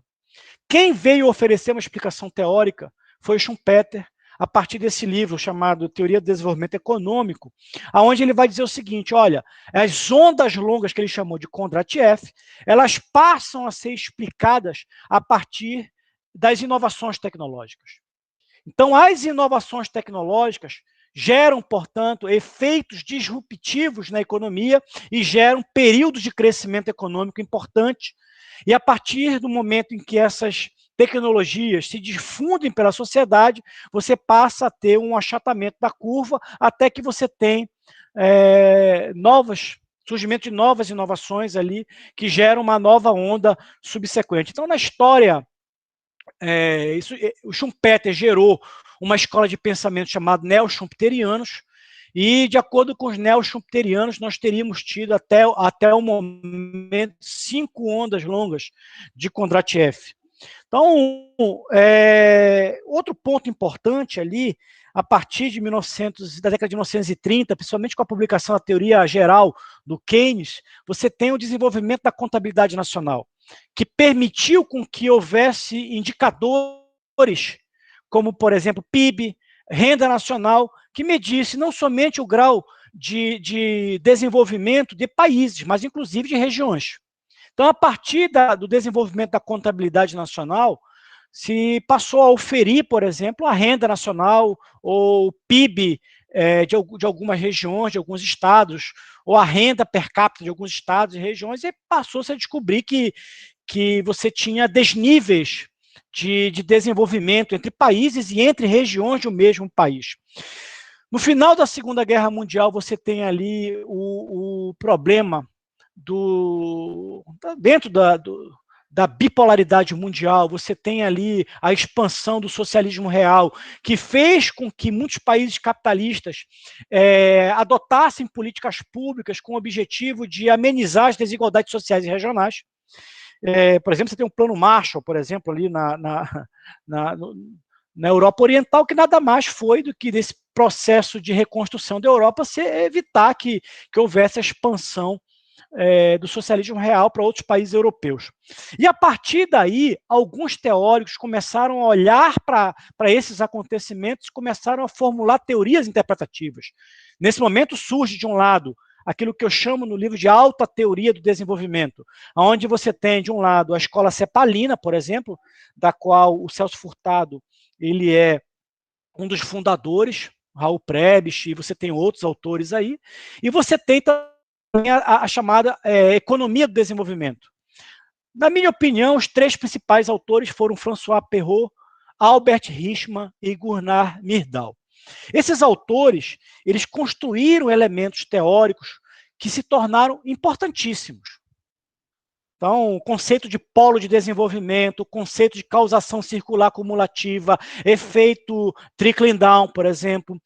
Quem veio oferecer uma explicação teórica foi Schumpeter, a partir desse livro chamado Teoria do Desenvolvimento Econômico, onde ele vai dizer o seguinte, olha, as ondas longas que ele chamou de Kondratiev, elas passam a ser explicadas a partir das inovações tecnológicas. Então, as inovações tecnológicas geram, portanto, efeitos disruptivos na economia e geram períodos de crescimento econômico importante. E a partir do momento em que essas tecnologias se difundem pela sociedade, você passa a ter um achatamento da curva até que você tem surgimento de novas inovações ali que geram uma nova onda subsequente. Então, na história, o Schumpeter gerou uma escola de pensamento chamada neo-schumpeterianos, e, de acordo com os neo-schumpeterianos, nós teríamos tido até o momento 5 ondas longas de Kondratiev. Então, outro ponto importante ali, a partir de da década de 1930, principalmente com a publicação da teoria geral do Keynes, você tem o desenvolvimento da contabilidade nacional, que permitiu com que houvesse indicadores, como, por exemplo, PIB, renda nacional, que medisse não somente o grau de desenvolvimento de países, mas inclusive de regiões. Então, a partir do desenvolvimento da contabilidade nacional, se passou a oferir, por exemplo, a renda nacional ou o PIB de algumas regiões, de alguns estados, ou a renda per capita de alguns estados e regiões, e passou-se a descobrir que você tinha desníveis de desenvolvimento entre países e entre regiões de um mesmo país. No final da Segunda Guerra Mundial, você tem ali o problema dentro da bipolaridade mundial, você tem ali a expansão do socialismo real, que fez com que muitos países capitalistas adotassem políticas públicas com o objetivo de amenizar as desigualdades sociais e regionais. Por exemplo, você tem um plano Marshall, por exemplo, ali na Europa Oriental, que nada mais foi do que desse processo de reconstrução da Europa evitar que houvesse a expansão do socialismo real para outros países europeus. E a partir daí, alguns teóricos começaram a olhar para esses acontecimentos, começaram a formular teorias interpretativas. Nesse momento surge, de um lado, aquilo que eu chamo no livro de alta teoria do desenvolvimento, onde você tem, de um lado, a escola cepalina, por exemplo, da qual o Celso Furtado ele é um dos fundadores, Raul Prebisch, e você tem outros autores aí, e você tem também a chamada economia do desenvolvimento. Na minha opinião, os três principais autores foram François Perrault, Albert Hirschman e Gunnar Myrdal. Esses autores, eles construíram elementos teóricos que se tornaram importantíssimos. Então, o conceito de polo de desenvolvimento, o conceito de causação circular cumulativa, efeito trickling down, por exemplo,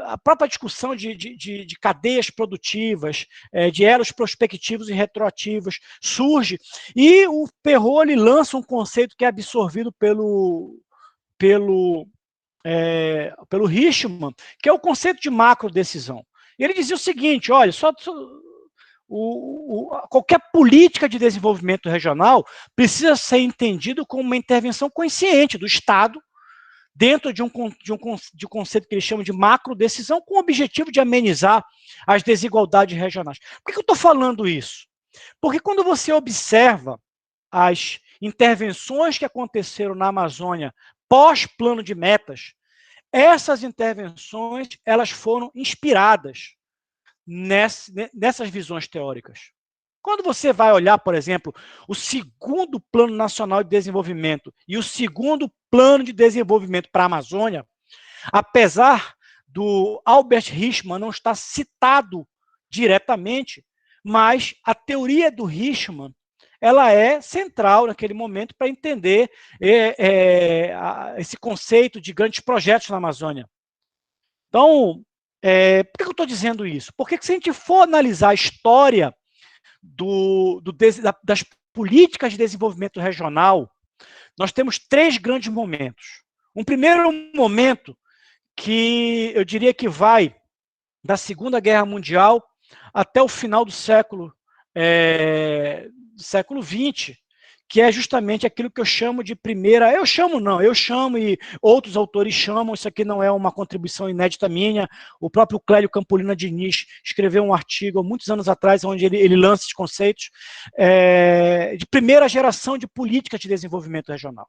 a própria discussão de cadeias produtivas, de elos prospectivos e retroativos surge, e o Perrault ele lança um conceito que é absorvido pelo Hirschman, que é o conceito de macrodecisão. E ele dizia o seguinte, olha, qualquer política de desenvolvimento regional precisa ser entendido como uma intervenção consciente do Estado dentro de um conceito que eles chamam de macrodecisão, com o objetivo de amenizar as desigualdades regionais. Por que eu estou falando isso? Porque quando você observa as intervenções que aconteceram na Amazônia pós-plano de metas, essas intervenções elas foram inspiradas nessas visões teóricas. Quando você vai olhar, por exemplo, o segundo Plano Nacional de Desenvolvimento e o segundo Plano de Desenvolvimento para a Amazônia, apesar do Albert Hirschman não estar citado diretamente, mas a teoria do Hirschman ela é central naquele momento para entender esse conceito de grandes projetos na Amazônia. Então, por que eu estou dizendo isso? Porque se a gente for analisar a história das políticas de desenvolvimento regional, nós temos três grandes momentos. Um primeiro momento que eu diria que vai da Segunda Guerra Mundial até o final do século XX, que é justamente aquilo que eu chamo de primeira... Eu chamo e outros autores chamam, isso aqui não é uma contribuição inédita minha, o próprio Clélio Campolina Diniz escreveu um artigo há muitos anos atrás, onde ele lança esses conceitos, de primeira geração de políticas de desenvolvimento regional.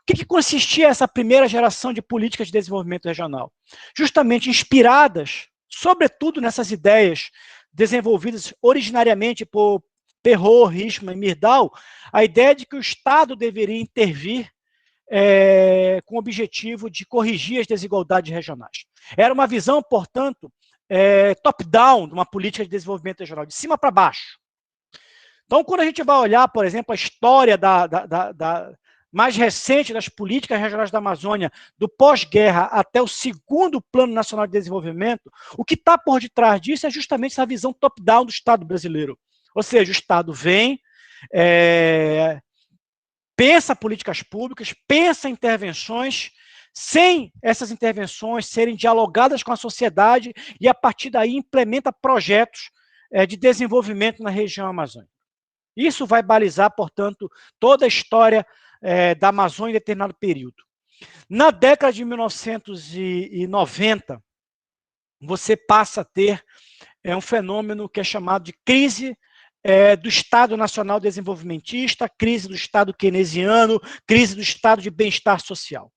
O que consistia essa primeira geração de políticas de desenvolvimento regional? Justamente inspiradas, sobretudo nessas ideias desenvolvidas originariamente por Perrault, Hirschman e Myrdal, a ideia de que o Estado deveria intervir com o objetivo de corrigir as desigualdades regionais. Era uma visão, portanto, top-down de uma política de desenvolvimento regional, de cima para baixo. Então, quando a gente vai olhar, por exemplo, a história mais recente das políticas regionais da Amazônia, do pós-guerra até o segundo Plano Nacional de Desenvolvimento, o que está por detrás disso é justamente essa visão top-down do Estado brasileiro. Ou seja, o Estado vem, pensa políticas públicas, pensa intervenções, sem essas intervenções serem dialogadas com a sociedade e, a partir daí, implementa projetos de desenvolvimento na região amazônica. Isso vai balizar, portanto, toda a história da Amazônia em determinado período. Na década de 1990, você passa a ter um fenômeno que é chamado de crise do Estado Nacional Desenvolvimentista, crise do Estado keynesiano, crise do Estado de bem-estar social.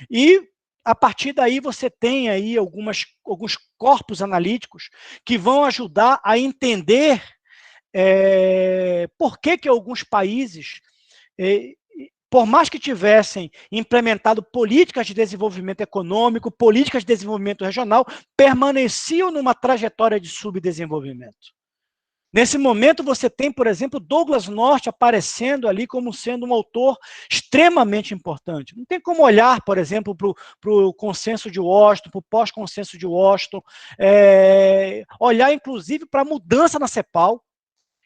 E, a partir daí, você tem aí alguns corpos analíticos que vão ajudar a entender por que alguns países, por mais que tivessem implementado políticas de desenvolvimento econômico, políticas de desenvolvimento regional, permaneciam numa trajetória de subdesenvolvimento. Nesse momento, você tem, por exemplo, Douglass North aparecendo ali como sendo um autor extremamente importante. Não tem como olhar, por exemplo, para o consenso de Washington, para o pós-consenso de Washington, olhar, inclusive, para a mudança na CEPAL.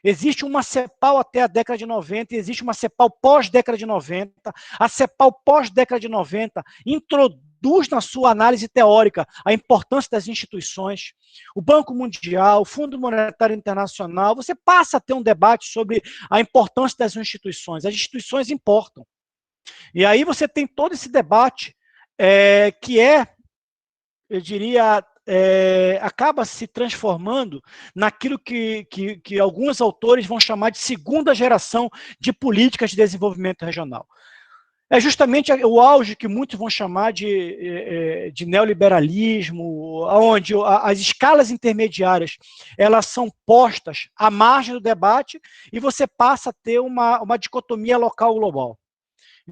Existe uma CEPAL até a década de 90, existe uma CEPAL pós-década de 90. A CEPAL pós-década de 90 introduz na sua análise teórica a importância das instituições. O Banco Mundial, o Fundo Monetário Internacional, você passa a ter um debate sobre a importância das instituições. As instituições importam. E aí você tem todo esse debate que eu diria, acaba se transformando naquilo que alguns autores vão chamar de segunda geração de políticas de desenvolvimento regional. É justamente o auge que muitos vão chamar de neoliberalismo, onde as escalas intermediárias elas são postas à margem do debate e você passa a ter uma dicotomia local-global.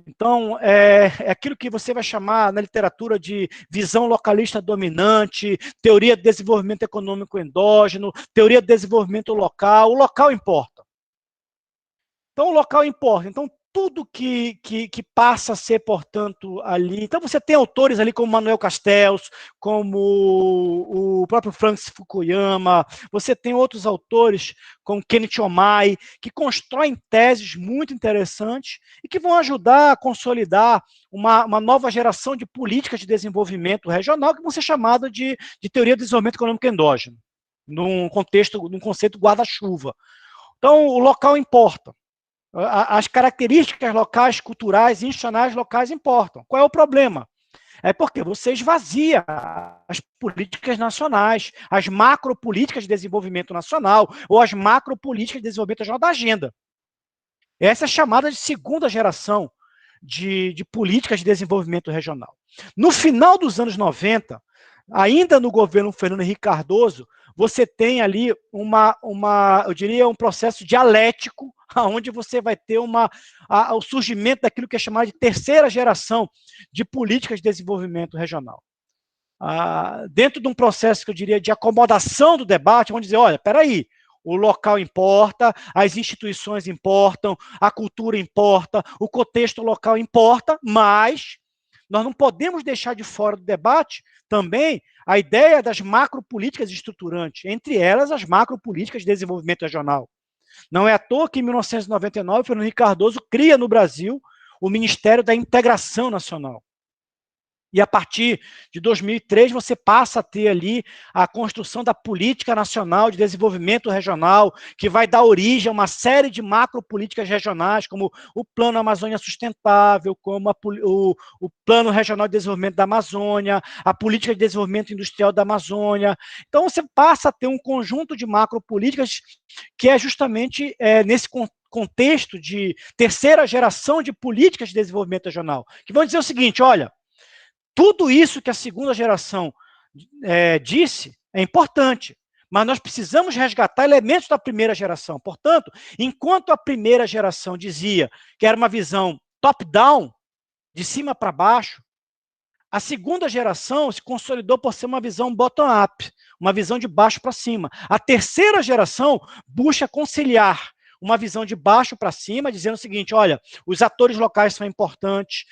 Então, é aquilo que você vai chamar na literatura de visão localista dominante, teoria de desenvolvimento econômico endógeno, teoria de desenvolvimento local. O local importa. Então, o local importa. Então, tudo que passa a ser, portanto, ali... Então, você tem autores ali como Manuel Castells, como o próprio Francis Fukuyama, você tem outros autores como Kenichi Omai, que constroem teses muito interessantes e que vão ajudar a consolidar uma nova geração de políticas de desenvolvimento regional que vão ser chamadas de teoria de desenvolvimento econômico endógeno, num conceito guarda-chuva. Então, o local importa. As características locais, culturais e institucionais locais importam. Qual é o problema? É porque você esvazia as políticas nacionais, as macropolíticas de desenvolvimento nacional ou as macropolíticas de desenvolvimento regional da agenda. Essa é chamada de segunda geração de políticas de desenvolvimento regional. No final dos anos 90, ainda no governo Fernando Henrique Cardoso, você tem ali eu diria, um processo dialético, onde você vai ter o surgimento daquilo que é chamado de terceira geração de políticas de desenvolvimento regional. Dentro de um processo que eu diria de acomodação do debate, vamos dizer, olha, espera aí, o local importa, as instituições importam, a cultura importa, o contexto local importa, mas nós não podemos deixar de fora do debate também a ideia das macropolíticas estruturantes, entre elas as macropolíticas de desenvolvimento regional. Não é à toa que em 1999, Fernando Henrique Cardoso cria no Brasil o Ministério da Integração Nacional. E a partir de 2003, você passa a ter ali a construção da Política Nacional de Desenvolvimento Regional, que vai dar origem a uma série de macropolíticas regionais, como o Plano Amazônia Sustentável, como o Plano Regional de Desenvolvimento da Amazônia, a Política de Desenvolvimento Industrial da Amazônia. Então, você passa a ter um conjunto de macropolíticas que é justamente nesse contexto de terceira geração de políticas de desenvolvimento regional, que vão dizer o seguinte, olha, tudo isso que a segunda geração disse é importante, mas nós precisamos resgatar elementos da primeira geração. Portanto, enquanto a primeira geração dizia que era uma visão top-down, de cima para baixo, a segunda geração se consolidou por ser uma visão bottom-up, uma visão de baixo para cima. A terceira geração busca conciliar uma visão de baixo para cima, dizendo o seguinte, olha, os atores locais são importantes,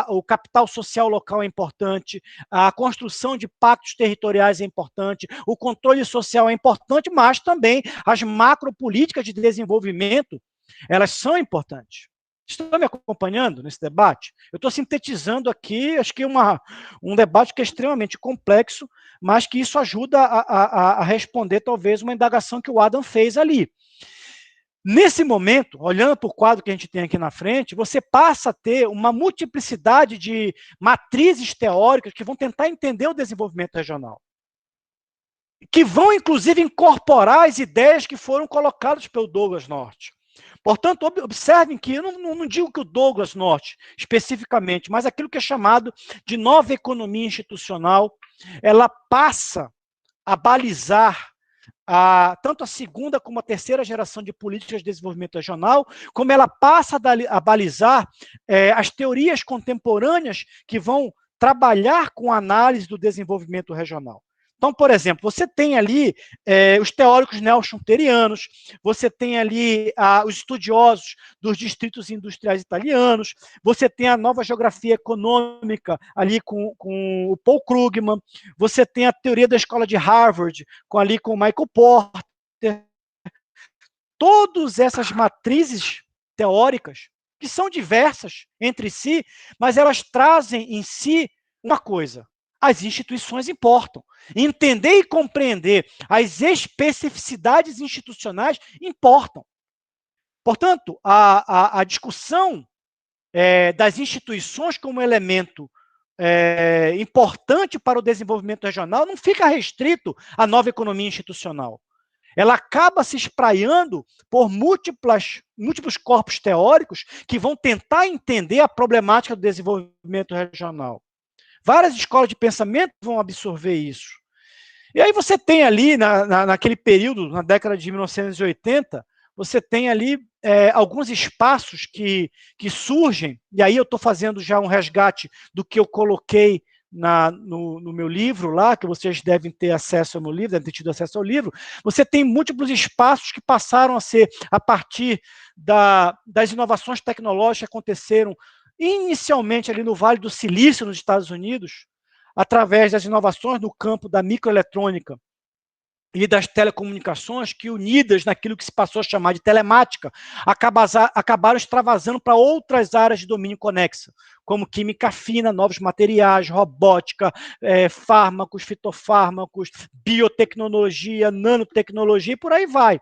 o capital social local é importante, a construção de pactos territoriais é importante, o controle social é importante, mas também as macropolíticas de desenvolvimento, elas são importantes. Estão me acompanhando nesse debate? Eu estou sintetizando aqui, acho que um debate que é extremamente complexo, mas que isso ajuda a responder, talvez, uma indagação que o Adam fez ali. Nesse momento, olhando para o quadro que a gente tem aqui na frente, você passa a ter uma multiplicidade de matrizes teóricas que vão tentar entender o desenvolvimento regional, que vão, inclusive, incorporar as ideias que foram colocadas pelo Douglas North. Portanto, observem que eu não digo que o Douglas North, especificamente, mas aquilo que é chamado de nova economia institucional, ela passa a balizar tanto a segunda como a terceira geração de políticas de desenvolvimento regional, como ela passa a balizar as teorias contemporâneas que vão trabalhar com a análise do desenvolvimento regional. Então, por exemplo, você tem ali os teóricos neo-schumpeterianos, você tem ali os estudiosos dos distritos industriais italianos, você tem a nova geografia econômica ali com o Paul Krugman, você tem a teoria da escola de Harvard com o Michael Porter. Todas essas matrizes teóricas, que são diversas entre si, mas elas trazem em si uma coisa: as instituições importam. Entender e compreender as especificidades institucionais importam. Portanto, a discussão das instituições como elemento importante para o desenvolvimento regional não fica restrito à nova economia institucional. Ela acaba se espraiando por múltiplos corpos teóricos que vão tentar entender a problemática do desenvolvimento regional. Várias escolas de pensamento vão absorver isso. E aí você tem ali, naquele período, na década de 1980, você tem ali alguns espaços que surgem, e aí eu estou fazendo já um resgate do que eu coloquei no meu livro lá, que vocês devem ter acesso ao meu livro, devem ter tido acesso ao livro. Você tem múltiplos espaços que passaram a ser, a partir das inovações tecnológicas que aconteceram inicialmente ali no Vale do Silício, nos Estados Unidos, através das inovações no campo da microeletrônica e das telecomunicações, que unidas naquilo que se passou a chamar de telemática, acabaram extravasando para outras áreas de domínio conexa, como química fina, novos materiais, robótica, fármacos, fitofármacos, biotecnologia, nanotecnologia, e por aí vai.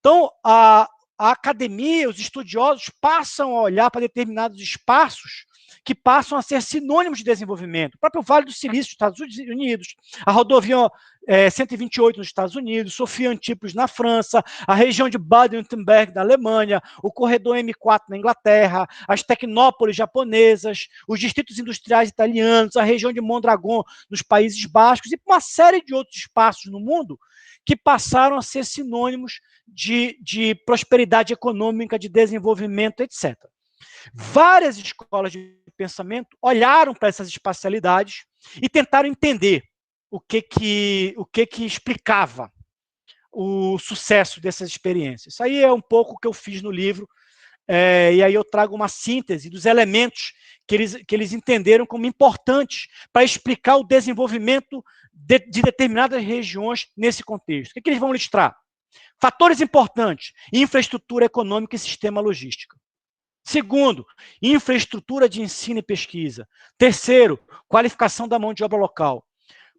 Então, a academia, os estudiosos passam a olhar para determinados espaços que passam a ser sinônimos de desenvolvimento. O próprio Vale do Silício, nos Estados Unidos, a rodovia 128 nos Estados Unidos, Sofia Antipolis na França, a região de Baden-Württemberg na Alemanha, o corredor M4 na Inglaterra, as tecnópolis japonesas, os distritos industriais italianos, a região de Mondragon nos Países Baixos e uma série de outros espaços no mundo que passaram a ser sinônimos de prosperidade econômica, de desenvolvimento, etc. Várias escolas de pensamento olharam para essas espacialidades e tentaram entender o que explicava o sucesso dessas experiências. Isso aí é um pouco o que eu fiz no livro, e aí eu trago uma síntese dos elementos que eles entenderam como importantes para explicar o desenvolvimento de determinadas regiões nesse contexto. O que eles vão listar? Fatores importantes: infraestrutura econômica e sistema logístico. Segundo, infraestrutura de ensino e pesquisa. Terceiro, qualificação da mão de obra local.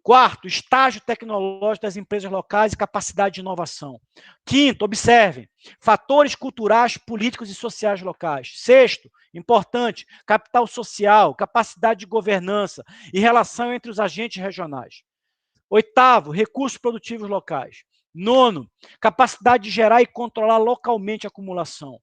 Quarto, estágio tecnológico das empresas locais e capacidade de inovação. Quinto, observem, fatores culturais, políticos e sociais locais. Sexto, importante, capital social, capacidade de governança e relação entre os agentes regionais. Oitavo, recursos produtivos locais. Nono, capacidade de gerar e controlar localmente a acumulação.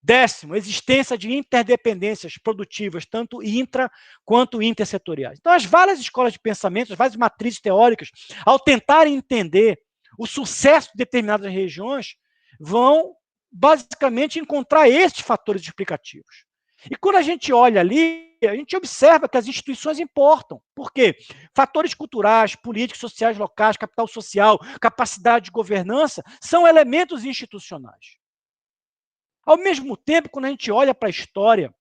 Décimo, existência de interdependências produtivas, tanto intra quanto intersetoriais. Então, as várias escolas de pensamento, as várias matrizes teóricas, ao tentarem entender o sucesso de determinadas regiões, vão, basicamente, encontrar estes fatores explicativos. E quando a gente olha ali, a gente observa que as instituições importam. Por quê? Fatores culturais, políticos, sociais locais, capital social, capacidade de governança, são elementos institucionais. Ao mesmo tempo, quando a gente olha para a história,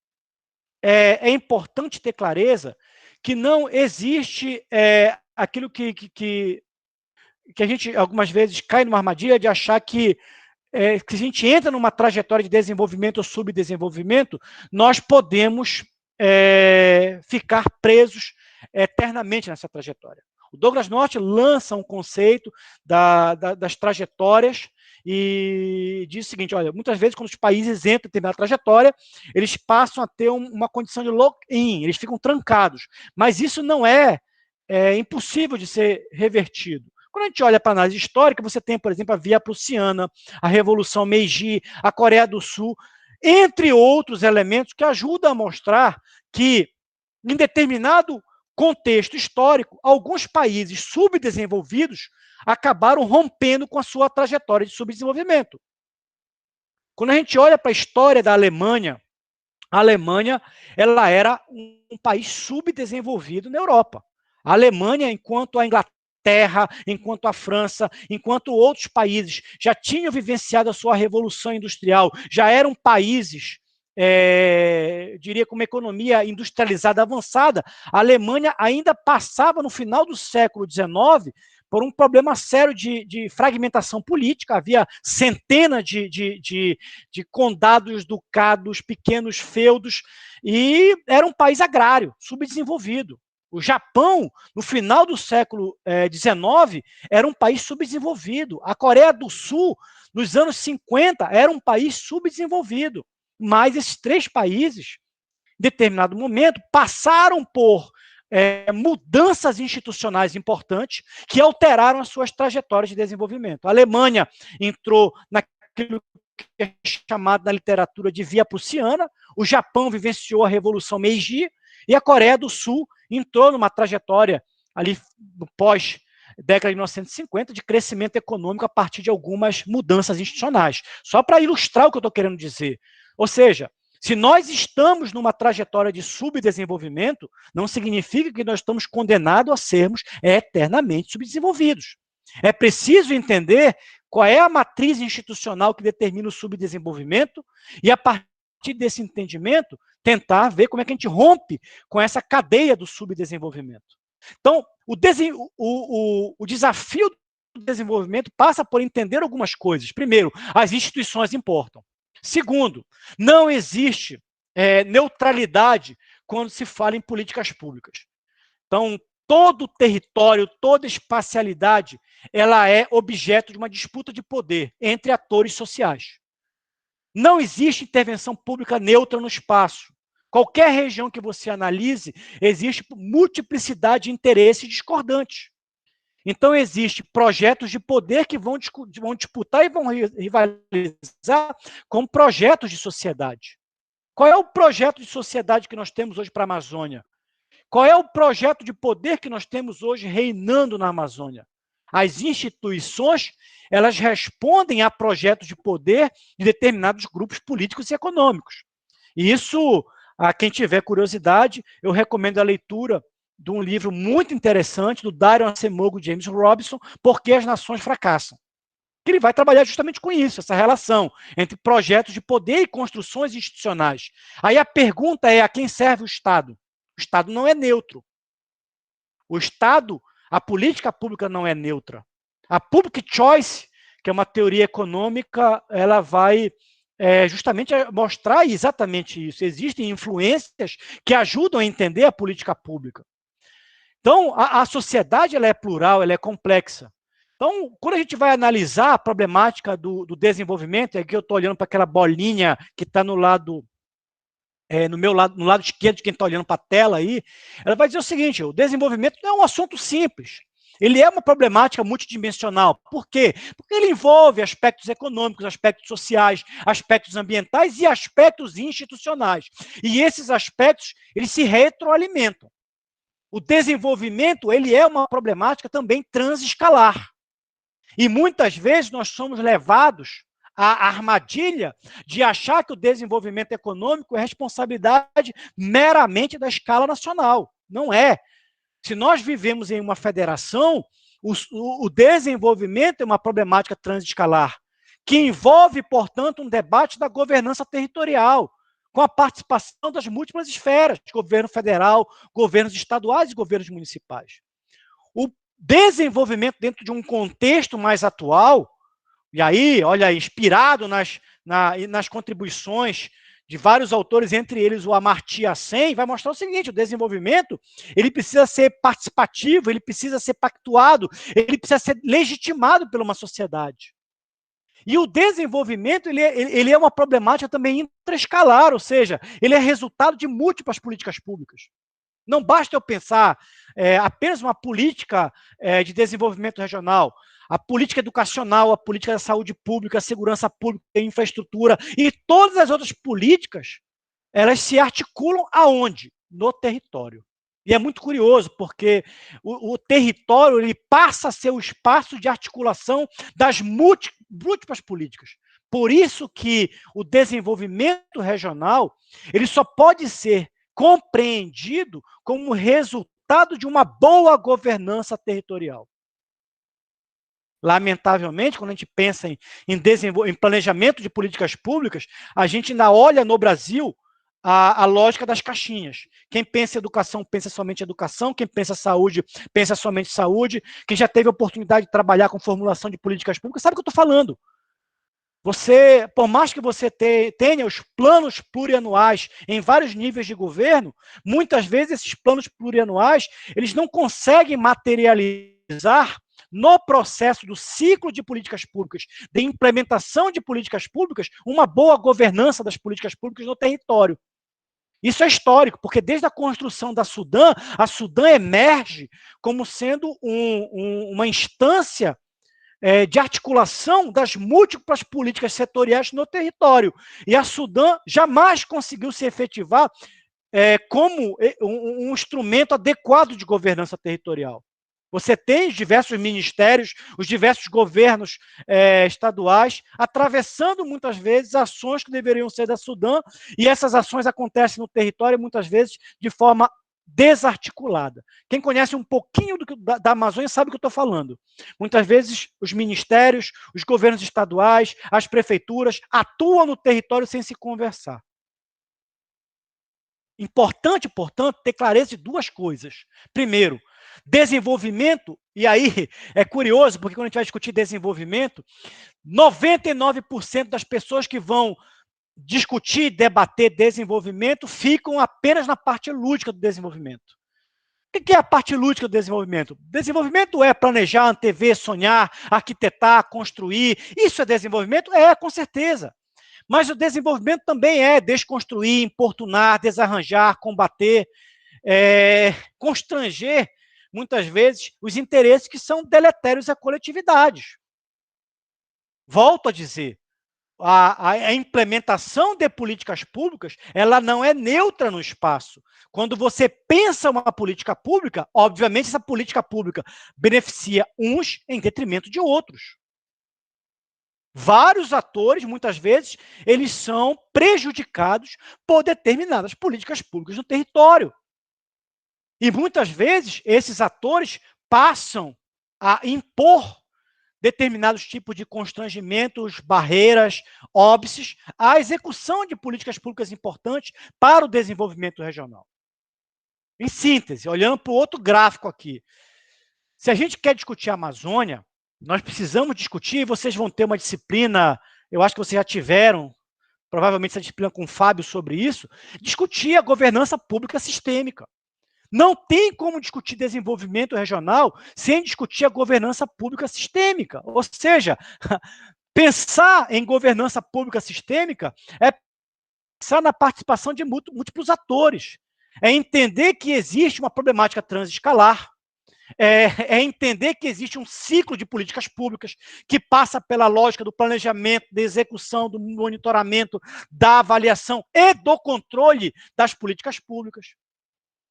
é importante ter clareza que não existe aquilo que a gente, algumas vezes, cai numa armadilha de achar que que a gente entra numa trajetória de desenvolvimento ou subdesenvolvimento, nós podemos ficar presos eternamente nessa trajetória. O Douglass North lança um conceito das trajetórias e diz o seguinte, olha, muitas vezes quando os países entram em determinada trajetória, eles passam a ter uma condição de lock-in, eles ficam trancados, mas isso não é impossível de ser revertido. Quando a gente olha para a análise histórica, você tem, por exemplo, a Via Prussiana, a Revolução Meiji, a Coreia do Sul, entre outros elementos que ajudam a mostrar que, em determinado contexto histórico, alguns países subdesenvolvidos acabaram rompendo com a sua trajetória de subdesenvolvimento. Quando a gente olha para a história da Alemanha, a Alemanha ela era um país subdesenvolvido na Europa. A Alemanha, enquanto a Inglaterra, enquanto a França, enquanto outros países já tinham vivenciado a sua revolução industrial, já eram países, diria, com uma economia industrializada avançada, a Alemanha ainda passava, no final do século XIX, por um problema sério de fragmentação política. Havia centenas de condados, ducados, pequenos feudos, e era um país agrário, subdesenvolvido. O Japão, no final do século XIX, era um país subdesenvolvido. A Coreia do Sul, nos anos 50, era um país subdesenvolvido. Mas esses três países, em determinado momento, passaram por mudanças institucionais importantes que alteraram as suas trajetórias de desenvolvimento. A Alemanha entrou naquilo que é chamado na literatura de Via Prussiana, o Japão vivenciou a Revolução Meiji, e a Coreia do Sul entrou numa trajetória ali no pós-década de 1950 de crescimento econômico a partir de algumas mudanças institucionais. Só para ilustrar o que eu estou querendo dizer. Ou seja, se nós estamos numa trajetória de subdesenvolvimento, não significa que nós estamos condenados a sermos eternamente subdesenvolvidos. É preciso entender qual é a matriz institucional que determina o subdesenvolvimento e, a partir desse entendimento, tentar ver como é que a gente rompe com essa cadeia do subdesenvolvimento. Então, o desafio do desenvolvimento passa por entender algumas coisas. Primeiro, as instituições importam. Segundo, não existe neutralidade quando se fala em políticas públicas. Então, todo território, toda espacialidade, ela é objeto de uma disputa de poder entre atores sociais. Não existe intervenção pública neutra no espaço. Qualquer região que você analise, existe multiplicidade de interesses discordantes. Então, existem projetos de poder que vão disputar e vão rivalizar com projetos de sociedade. Qual é o projeto de sociedade que nós temos hoje para a Amazônia? Qual é o projeto de poder que nós temos hoje reinando na Amazônia? As instituições, elas respondem a projetos de poder de determinados grupos políticos e econômicos. E isso, a quem tiver curiosidade, eu recomendo a leitura de um livro muito interessante, do Dario Acemoglu e James Robinson, Por que as Nações Fracassam. Ele vai trabalhar justamente com isso, essa relação entre projetos de poder e construções institucionais. Aí a pergunta é, a quem serve o Estado? O Estado não é neutro. O Estado, a política pública não é neutra. A public choice, que é uma teoria econômica, ela vai justamente mostrar exatamente isso. Existem influências que ajudam a entender a política pública. Então, a sociedade ela é plural, ela é complexa. Então, quando a gente vai analisar a problemática do desenvolvimento, aqui eu estou olhando para aquela bolinha que está no lado no lado esquerdo de quem está olhando para a tela aí, ela vai dizer o seguinte, o desenvolvimento não é um assunto simples. Ele é uma problemática multidimensional. Por quê? Porque ele envolve aspectos econômicos, aspectos sociais, aspectos ambientais e aspectos institucionais. E esses aspectos, eles se retroalimentam. O desenvolvimento, ele é uma problemática também transescalar. E muitas vezes nós somos levados à armadilha de achar que o desenvolvimento econômico é responsabilidade meramente da escala nacional. Não é. Se nós vivemos em uma federação, o desenvolvimento é uma problemática transescalar, que envolve, portanto, um debate da governança territorial, com a participação das múltiplas esferas, governo federal, governos estaduais e governos municipais. O desenvolvimento dentro de um contexto mais atual, E aí, olha, inspirado nas contribuições de vários autores, entre eles o Amartya Sen, vai mostrar o seguinte: o desenvolvimento ele precisa ser participativo, ele precisa ser pactuado, ele precisa ser legitimado por uma sociedade. E o desenvolvimento ele é uma problemática também intraescalar, ou seja, ele é resultado de múltiplas políticas públicas. Não basta eu pensar apenas uma política de desenvolvimento regional, a política educacional, a política da saúde pública, a segurança pública, a infraestrutura e todas as outras políticas, elas se articulam aonde? No território. E é muito curioso, porque o território ele passa a ser o espaço de articulação das múltiplas políticas. Por isso que o desenvolvimento regional ele só pode ser compreendido como resultado de uma boa governança territorial. Lamentavelmente, quando a gente pensa em planejamento de políticas públicas, a gente ainda olha no Brasil a lógica das caixinhas. Quem pensa em educação, pensa somente em educação. Quem pensa em saúde, pensa somente em saúde. Quem já teve a oportunidade de trabalhar com formulação de políticas públicas, sabe o que eu estou falando. Você, por mais que você tenha os planos plurianuais em vários níveis de governo, muitas vezes esses planos plurianuais, eles não conseguem materializar no processo do ciclo de políticas públicas, de implementação de políticas públicas, uma boa governança das políticas públicas no território. Isso é histórico, porque desde a construção da Sudã, a Sudã emerge como sendo uma instância de articulação das múltiplas políticas setoriais no território. E a Sudã jamais conseguiu se efetivar como um instrumento adequado de governança territorial. Você tem os diversos ministérios, os diversos governos estaduais, atravessando muitas vezes ações que deveriam ser da Sudã, e essas ações acontecem no território muitas vezes de forma desarticulada. Quem conhece um pouquinho da Amazônia sabe o que eu estou falando. Muitas vezes os ministérios, os governos estaduais, as prefeituras atuam no território sem se conversar. Importante, portanto, ter clareza de duas coisas. Primeiro, desenvolvimento, e aí é curioso, porque quando a gente vai discutir desenvolvimento, 99% das pessoas que vão discutir, debater desenvolvimento ficam apenas na parte lúdica do desenvolvimento. O que é a parte lúdica do desenvolvimento? Desenvolvimento é planejar, antever, sonhar, arquitetar, construir. Isso é desenvolvimento? É, com certeza. Mas o desenvolvimento também é desconstruir, importunar, desarranjar, combater, constranger, muitas vezes, os interesses que são deletérios à coletividade. Volto a dizer, a implementação de políticas públicas, ela não é neutra no espaço. Quando você pensa uma política pública, obviamente essa política pública beneficia uns em detrimento de outros. Vários atores, muitas vezes, eles são prejudicados por determinadas políticas públicas no território. E muitas vezes esses atores passam a impor determinados tipos de constrangimentos, barreiras, óbices à execução de políticas públicas importantes para o desenvolvimento regional. Em síntese, olhando para o outro gráfico aqui, se a gente quer discutir a Amazônia, nós precisamos discutir, e vocês vão ter uma disciplina, eu acho que vocês já tiveram, provavelmente essa disciplina com o Fábio sobre isso, discutir a governança pública sistêmica. Não tem como discutir desenvolvimento regional sem discutir a governança pública sistêmica. Ou seja, pensar em governança pública sistêmica é pensar na participação de múltiplos atores. É entender que existe uma problemática transescalar, é entender que existe um ciclo de políticas públicas que passa pela lógica do planejamento, da execução, do monitoramento, da avaliação e do controle das políticas públicas.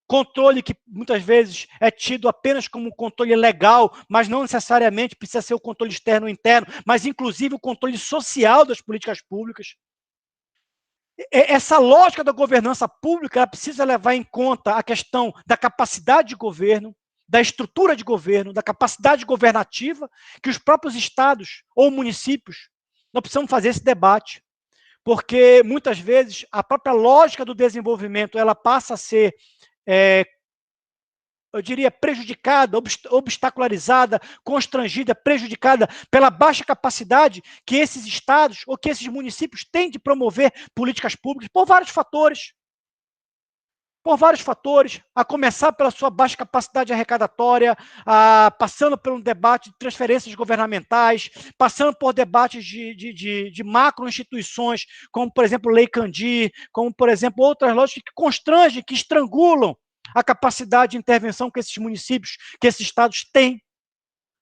Controle que muitas vezes é tido apenas como um controle legal, mas não necessariamente precisa ser o controle externo ou interno, mas inclusive o controle social das políticas públicas. Essa lógica da governança pública ela precisa levar em conta a questão da capacidade de governo, da estrutura de governo, da capacidade governativa, que os próprios estados ou municípios, nós precisamos fazer esse debate, porque muitas vezes a própria lógica do desenvolvimento ela passa a ser eu diria, prejudicada, obstacularizada, constrangida, prejudicada pela baixa capacidade que esses estados ou que esses municípios têm de promover políticas públicas por vários fatores. Por vários fatores, a começar pela sua baixa capacidade arrecadatória, passando por um debate de transferências governamentais, passando por debates de macro-instituições, como, por exemplo, Lei Candir, como, por exemplo, outras lógicas que constrangem, que estrangulam a capacidade de intervenção que esses municípios, que esses estados têm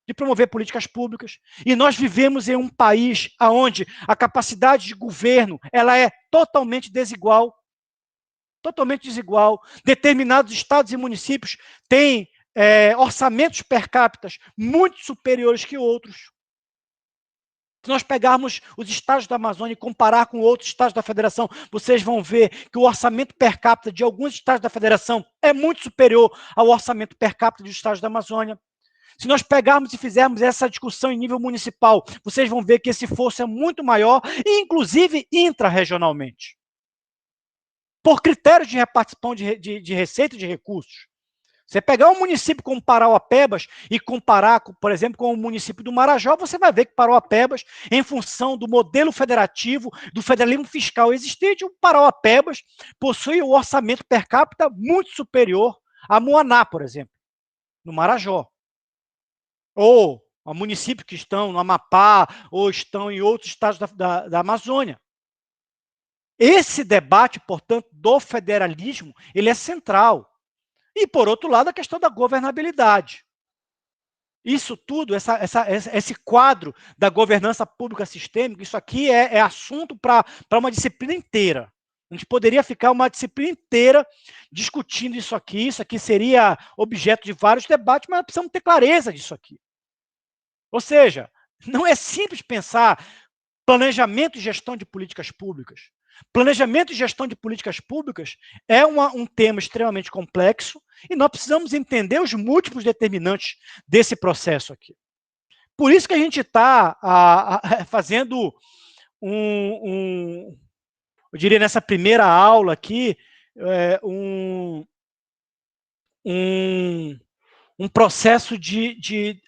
de promover políticas públicas. E nós vivemos em um país onde a capacidade de governo ela é totalmente desigual. Totalmente desigual. Determinados estados e municípios têm orçamentos per capita muito superiores que outros. Se nós pegarmos os estados da Amazônia e comparar com outros estados da federação, vocês vão ver que o orçamento per capita de alguns estados da federação é muito superior ao orçamento per capita dos estados da Amazônia. Se nós pegarmos e fizermos essa discussão em nível municipal, vocês vão ver que esse esforço é muito maior, inclusive intra-regionalmente. Por critérios de repartição de receita e de recursos. Você pegar um município como Parauapebas e comparar, por exemplo, com o município do Marajó, você vai ver que Parauapebas, em função do modelo federativo, do federalismo fiscal existente, o Parauapebas possui um orçamento per capita muito superior a Moaná, por exemplo, no Marajó. Ou a municípios que estão no Amapá, ou estão em outros estados da Amazônia. Esse debate, portanto, do federalismo, ele é central. E, por outro lado, a questão da governabilidade. Isso tudo, esse quadro da governança pública sistêmica, isso aqui é assunto para uma disciplina inteira. A gente poderia ficar uma disciplina inteira discutindo isso aqui seria objeto de vários debates, mas nós precisamos ter clareza disso aqui. Ou seja, não é simples pensar planejamento e gestão de políticas públicas. Planejamento e gestão de políticas públicas é um tema extremamente complexo e nós precisamos entender os múltiplos determinantes desse processo aqui. Por isso que a gente está fazendo eu diria nessa primeira aula aqui, um processo de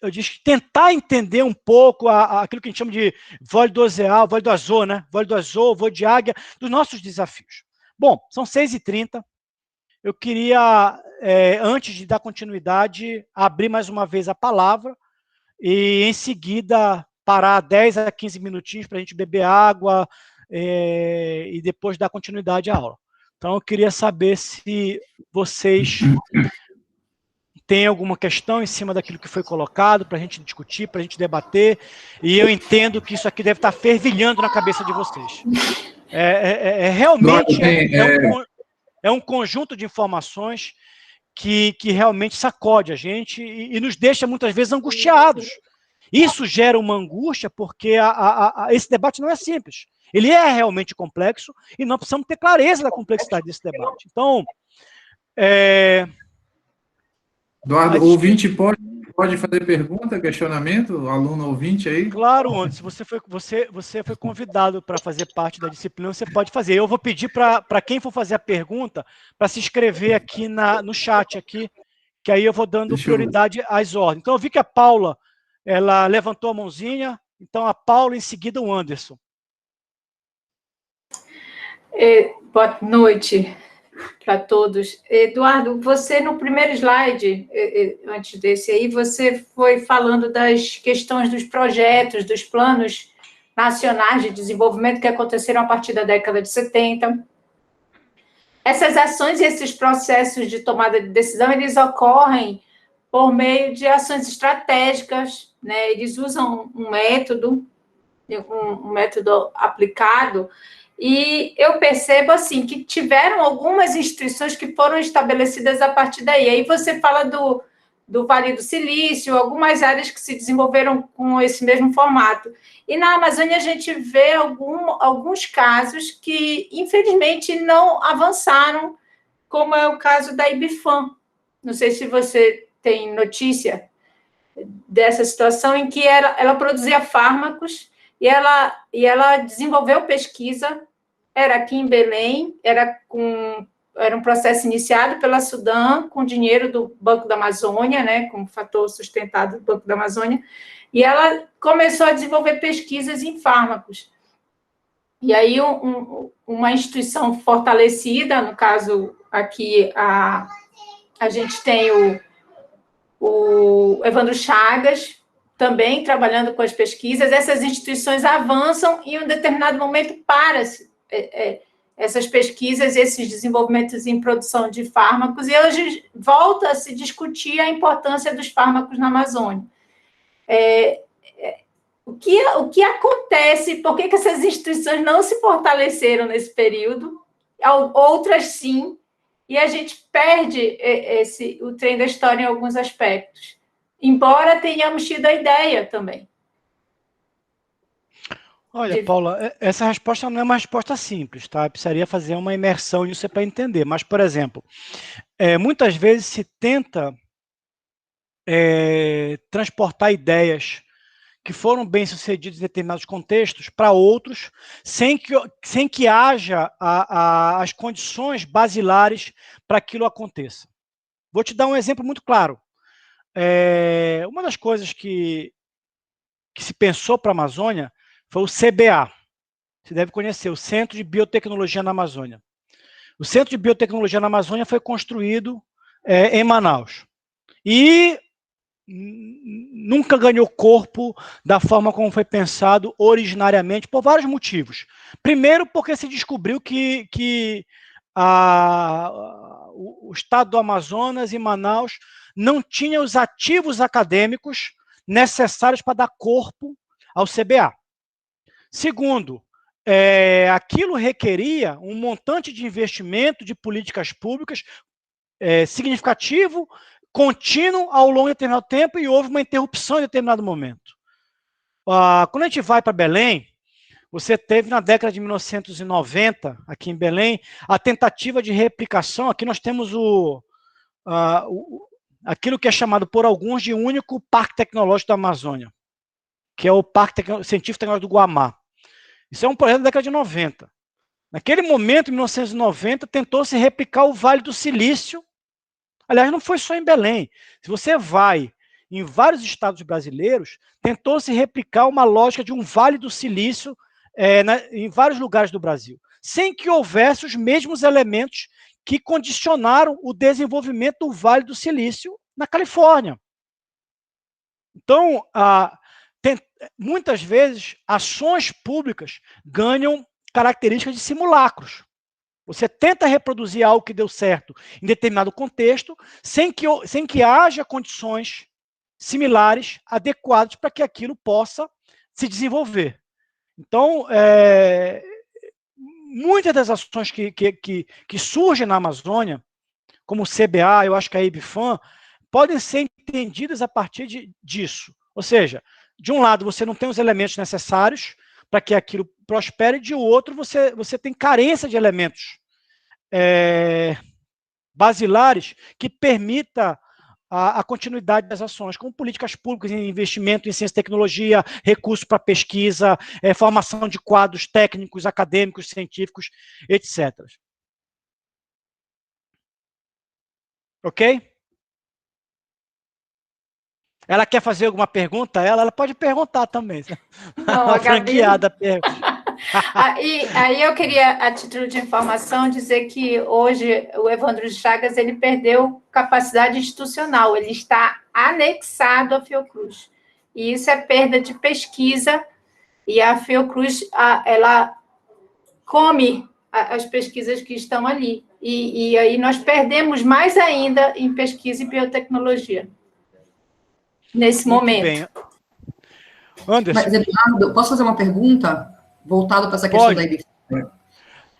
tentar entender um pouco aquilo que a gente chama de vôlei do oceano, vôlei do azul, né? Vôlei do azul, vôlei de águia, dos nossos desafios. Bom, são 6h30. Eu queria, antes de dar continuidade, abrir mais uma vez a palavra e, em seguida, parar 10 a 15 minutinhos para a gente beber água e depois dar continuidade à aula. Então, eu queria saber se vocês tem alguma questão em cima daquilo que foi colocado para a gente discutir, para a gente debater, e eu entendo que isso aqui deve estar fervilhando na cabeça de vocês. Realmente um conjunto de informações que realmente sacode a gente e nos deixa muitas vezes angustiados. Isso gera uma angústia porque esse debate não é simples. Ele é realmente complexo e nós precisamos ter clareza da complexidade desse debate. Então, Eduardo, o ouvinte pode fazer pergunta, questionamento, aluno ouvinte aí? Claro, Anderson, você foi convidado para fazer parte da disciplina, você pode fazer. Eu vou pedir para quem for fazer a pergunta, para se inscrever aqui no chat, aqui, que aí eu vou dando prioridade às ordens. Então, eu vi que a Paula, ela levantou a mãozinha, então a Paula, em seguida o Anderson. Boa noite para todos. Eduardo, você no primeiro slide, antes desse aí, você foi falando das questões dos projetos, dos planos nacionais de desenvolvimento que aconteceram a partir da década de 70. Essas ações e esses processos de tomada de decisão, eles ocorrem por meio de ações estratégicas, né? Eles usam um método aplicado. E eu percebo, assim, que tiveram algumas instituições que foram estabelecidas a partir daí. Aí você fala do Vale do Silício, algumas áreas que se desenvolveram com esse mesmo formato. E na Amazônia a gente vê alguns casos que, infelizmente, não avançaram, como é o caso da Ibifam. Não sei se você tem notícia dessa situação em que ela produzia fármacos e ela desenvolveu pesquisa. Era aqui em Belém, era com era um processo iniciado pela Sudam, com dinheiro do Banco da Amazônia, né, como fator sustentado do Banco da Amazônia, e ela começou a desenvolver pesquisas em fármacos. E aí, uma instituição fortalecida, no caso, aqui, a gente tem o Evandro Chagas, também trabalhando com as pesquisas. Essas instituições avançam e, em um determinado momento, para-se essas pesquisas, esses desenvolvimentos em produção de fármacos, e hoje volta a se discutir a importância dos fármacos na Amazônia. O que acontece? Por que essas instituições não se fortaleceram nesse período? Outras sim, e a gente perde o trem da história em alguns aspectos, embora tenhamos tido a ideia também. Olha, Paula, essa resposta não é uma resposta simples, tá? Eu precisaria fazer uma imersão nisso para entender. Mas, por exemplo, muitas vezes se tenta transportar ideias que foram bem-sucedidas em determinados contextos para outros, sem que haja as condições basilares para aquilo aconteça. Vou te dar um exemplo muito claro. Uma das coisas que se pensou para a Amazônia foi o CBA. Você deve conhecer, o Centro de Biotecnologia na Amazônia. O Centro de Biotecnologia na Amazônia foi construído em Manaus. E nunca ganhou corpo da forma como foi pensado originariamente, por vários motivos. Primeiro, porque se descobriu que o estado do Amazonas e Manaus não tinha os ativos acadêmicos necessários para dar corpo ao CBA. Segundo, aquilo requeria um montante de investimento de políticas públicas significativo, contínuo ao longo de determinado tempo, e houve uma interrupção em determinado momento. Quando a gente vai para Belém, você teve na década de 1990, aqui em Belém, a tentativa de replicação. Aqui nós temos aquilo que é chamado por alguns de único Parque Tecnológico da Amazônia, que é o Parque Científico Tecnológico do Guamá. Isso é um projeto da década de 90. Naquele momento, em 1990, tentou-se replicar o Vale do Silício. Aliás, não foi só em Belém. Se você vai em vários estados brasileiros, tentou-se replicar uma lógica de um Vale do Silício em vários lugares do Brasil, sem que houvesse os mesmos elementos que condicionaram o desenvolvimento do Vale do Silício na Califórnia. Então, muitas vezes, ações públicas ganham características de simulacros. Você tenta reproduzir algo que deu certo em determinado contexto, sem que haja condições similares, adequadas para que aquilo possa se desenvolver. Então, muitas das ações que surgem na Amazônia, como o CBA, eu acho que a IBFAM, podem ser entendidas a partir disso. Ou seja, de um lado, você não tem os elementos necessários para que aquilo prospere, de outro, você tem carência de elementos basilares que permita a continuidade das ações, como políticas públicas, investimento em ciência e tecnologia, recursos para pesquisa, formação de quadros técnicos, acadêmicos, científicos, etc. Ok? Ela quer fazer alguma pergunta? Ela pode perguntar também. Não, a franqueada pergunta. Aí eu queria, a título de informação, dizer que hoje o Evandro Chagas ele perdeu capacidade institucional, ele está anexado à Fiocruz. E isso é perda de pesquisa, e a Fiocruz ela come as pesquisas que estão ali. E aí nós perdemos mais ainda em pesquisa e biotecnologia. Nesse momento. Bem. Anderson. Mas, Eduardo, posso fazer uma pergunta voltada para essa questão da IBFAM?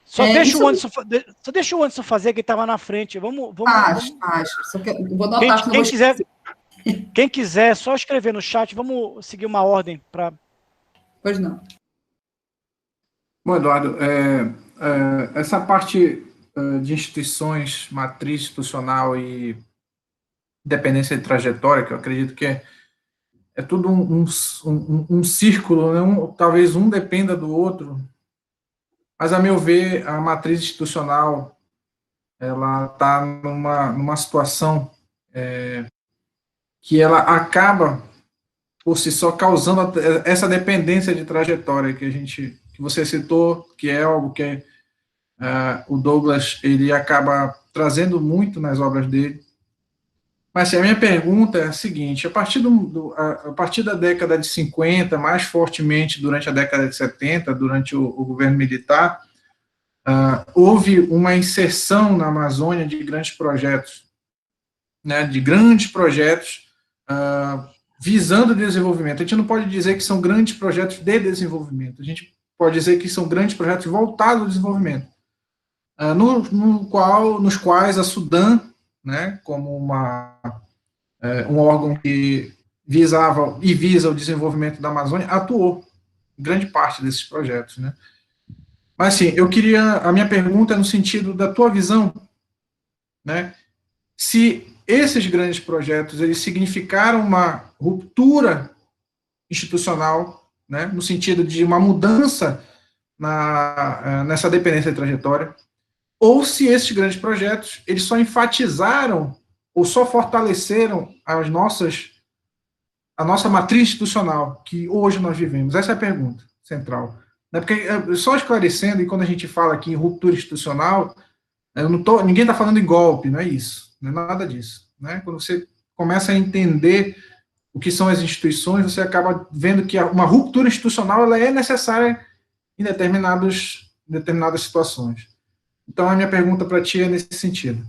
Só deixa o Anderson fazer, que estava na frente. Vamos. Só que vou notar. Quem quiser, só escrever no chat. Vamos seguir uma ordem para. Pois não. Bom, Eduardo, essa parte de instituições, matriz institucional e dependência de trajetória, que eu acredito que é tudo um círculo, né? Talvez um dependa do outro, mas, a meu ver, a matriz institucional ela está numa situação que ela acaba, por si só, causando essa dependência de trajetória que você citou, que é algo que o Douglas ele acaba trazendo muito nas obras dele. Mas assim, a minha pergunta é a seguinte: a partir da década de 50, mais fortemente durante a década de 70, durante o governo militar, houve uma inserção na Amazônia de grandes projetos, né, visando o desenvolvimento. A gente não pode dizer que são grandes projetos de desenvolvimento, a gente pode dizer que são grandes projetos voltados ao desenvolvimento, nos quais a Sudan, né, como um órgão que visava e visa o desenvolvimento da Amazônia, atuou em grande parte desses projetos, né. Mas, assim, a minha pergunta é no sentido da tua visão, né, se esses grandes projetos, eles significaram uma ruptura institucional, né, no sentido de uma mudança nessa dependência de trajetória, ou se esses grandes projetos, eles só enfatizaram ou só fortaleceram a nossa matriz institucional, que hoje nós vivemos. Essa é a pergunta central. Porque, só esclarecendo, e quando a gente fala aqui em ruptura institucional, ninguém está falando em golpe, não é isso, não é nada disso. Né? Quando você começa a entender o que são as instituições, você acaba vendo que uma ruptura institucional ela é necessária em determinadas situações. Então, a minha pergunta para ti é nesse sentido.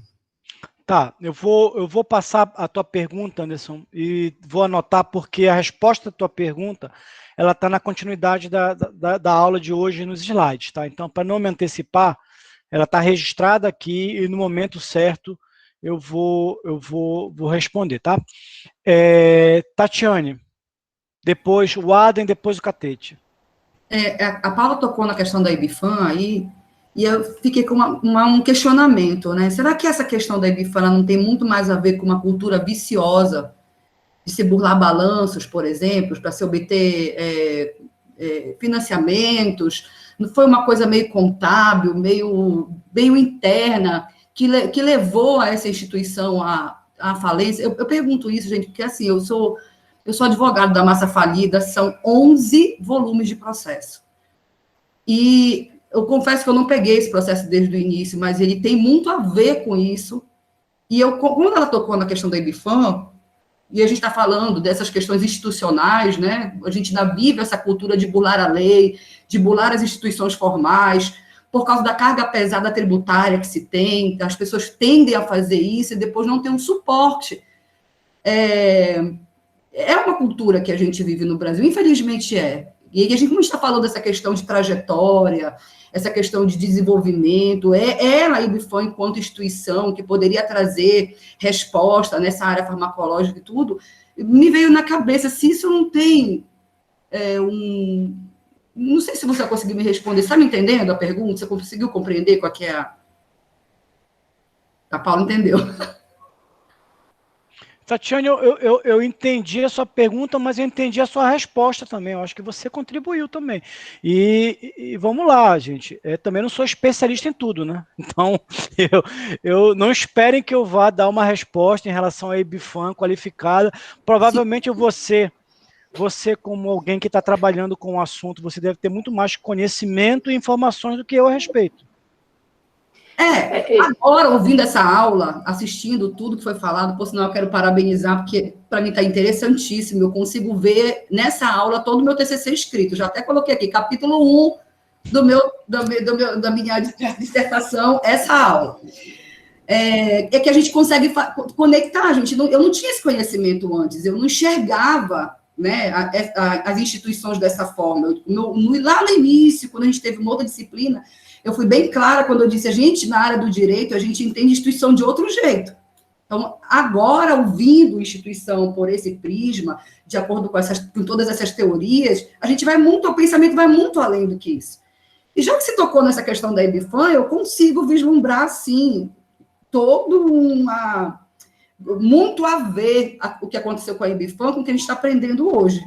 Tá, eu vou passar a tua pergunta, Anderson, e vou anotar, porque a resposta à tua pergunta ela está na continuidade da aula de hoje nos slides, tá? Então, para não me antecipar, ela está registrada aqui e no momento certo eu vou responder, tá? Tatiane, depois o Adem, depois o Catete. A Paula tocou na questão da IBFAM aí, e eu fiquei com um questionamento, né? Será que essa questão da IBFAM não tem muito mais a ver com uma cultura viciosa de se burlar balanços, por exemplo, para se obter financiamentos? Não foi uma coisa meio contábil, meio interna, que levou a essa instituição à falência? Eu pergunto isso, gente, porque assim, eu sou advogado da massa falida, são 11 volumes de processo. E eu confesso que eu não peguei esse processo desde o início, mas ele tem muito a ver com isso. E quando ela tocou na questão da IBFAM, e a gente está falando dessas questões institucionais, né? A gente ainda vive essa cultura de burlar a lei, de burlar as instituições formais, por causa da carga pesada tributária que se tem, as pessoas tendem a fazer isso e depois não tem um suporte. É uma cultura que a gente vive no Brasil, infelizmente é. E a gente, como está falando dessa questão de trajetória, essa questão de desenvolvimento, ela, a IBFAM, enquanto instituição, que poderia trazer resposta nessa área farmacológica e tudo, me veio na cabeça, se isso não tem não sei se você conseguiu me responder, está me entendendo a pergunta? Você conseguiu compreender qual que é a Paula entendeu. Tatiane, eu entendi a sua pergunta, mas eu entendi a sua resposta também. Eu acho que você contribuiu também. E vamos lá, gente. Também não sou especialista em tudo, né? Então, eu não esperem que eu vá dar uma resposta em relação à IBFAM qualificada. Provavelmente eu vou ser... Você, como alguém que está trabalhando com o assunto, você deve ter muito mais conhecimento e informações do que eu a respeito. Agora, ouvindo essa aula, assistindo tudo que foi falado, por sinal, eu quero parabenizar, porque para mim está interessantíssimo, eu consigo ver nessa aula todo o meu TCC escrito, já até coloquei aqui, capítulo 1 da minha dissertação, essa aula. É que a gente consegue conectar, gente. Eu não tinha esse conhecimento antes, eu não enxergava, né, as instituições dessa forma. Lá no início, quando a gente teve uma outra disciplina, eu fui bem clara quando eu disse, a gente, na área do direito, a gente entende instituição de outro jeito. Então, agora, ouvindo instituição por esse prisma, de acordo com todas essas teorias, a gente o pensamento vai muito além do que isso. E já que se tocou nessa questão da IBFAM, eu consigo vislumbrar, sim, muito a ver o que aconteceu com a IBFAM com o que a gente está aprendendo hoje.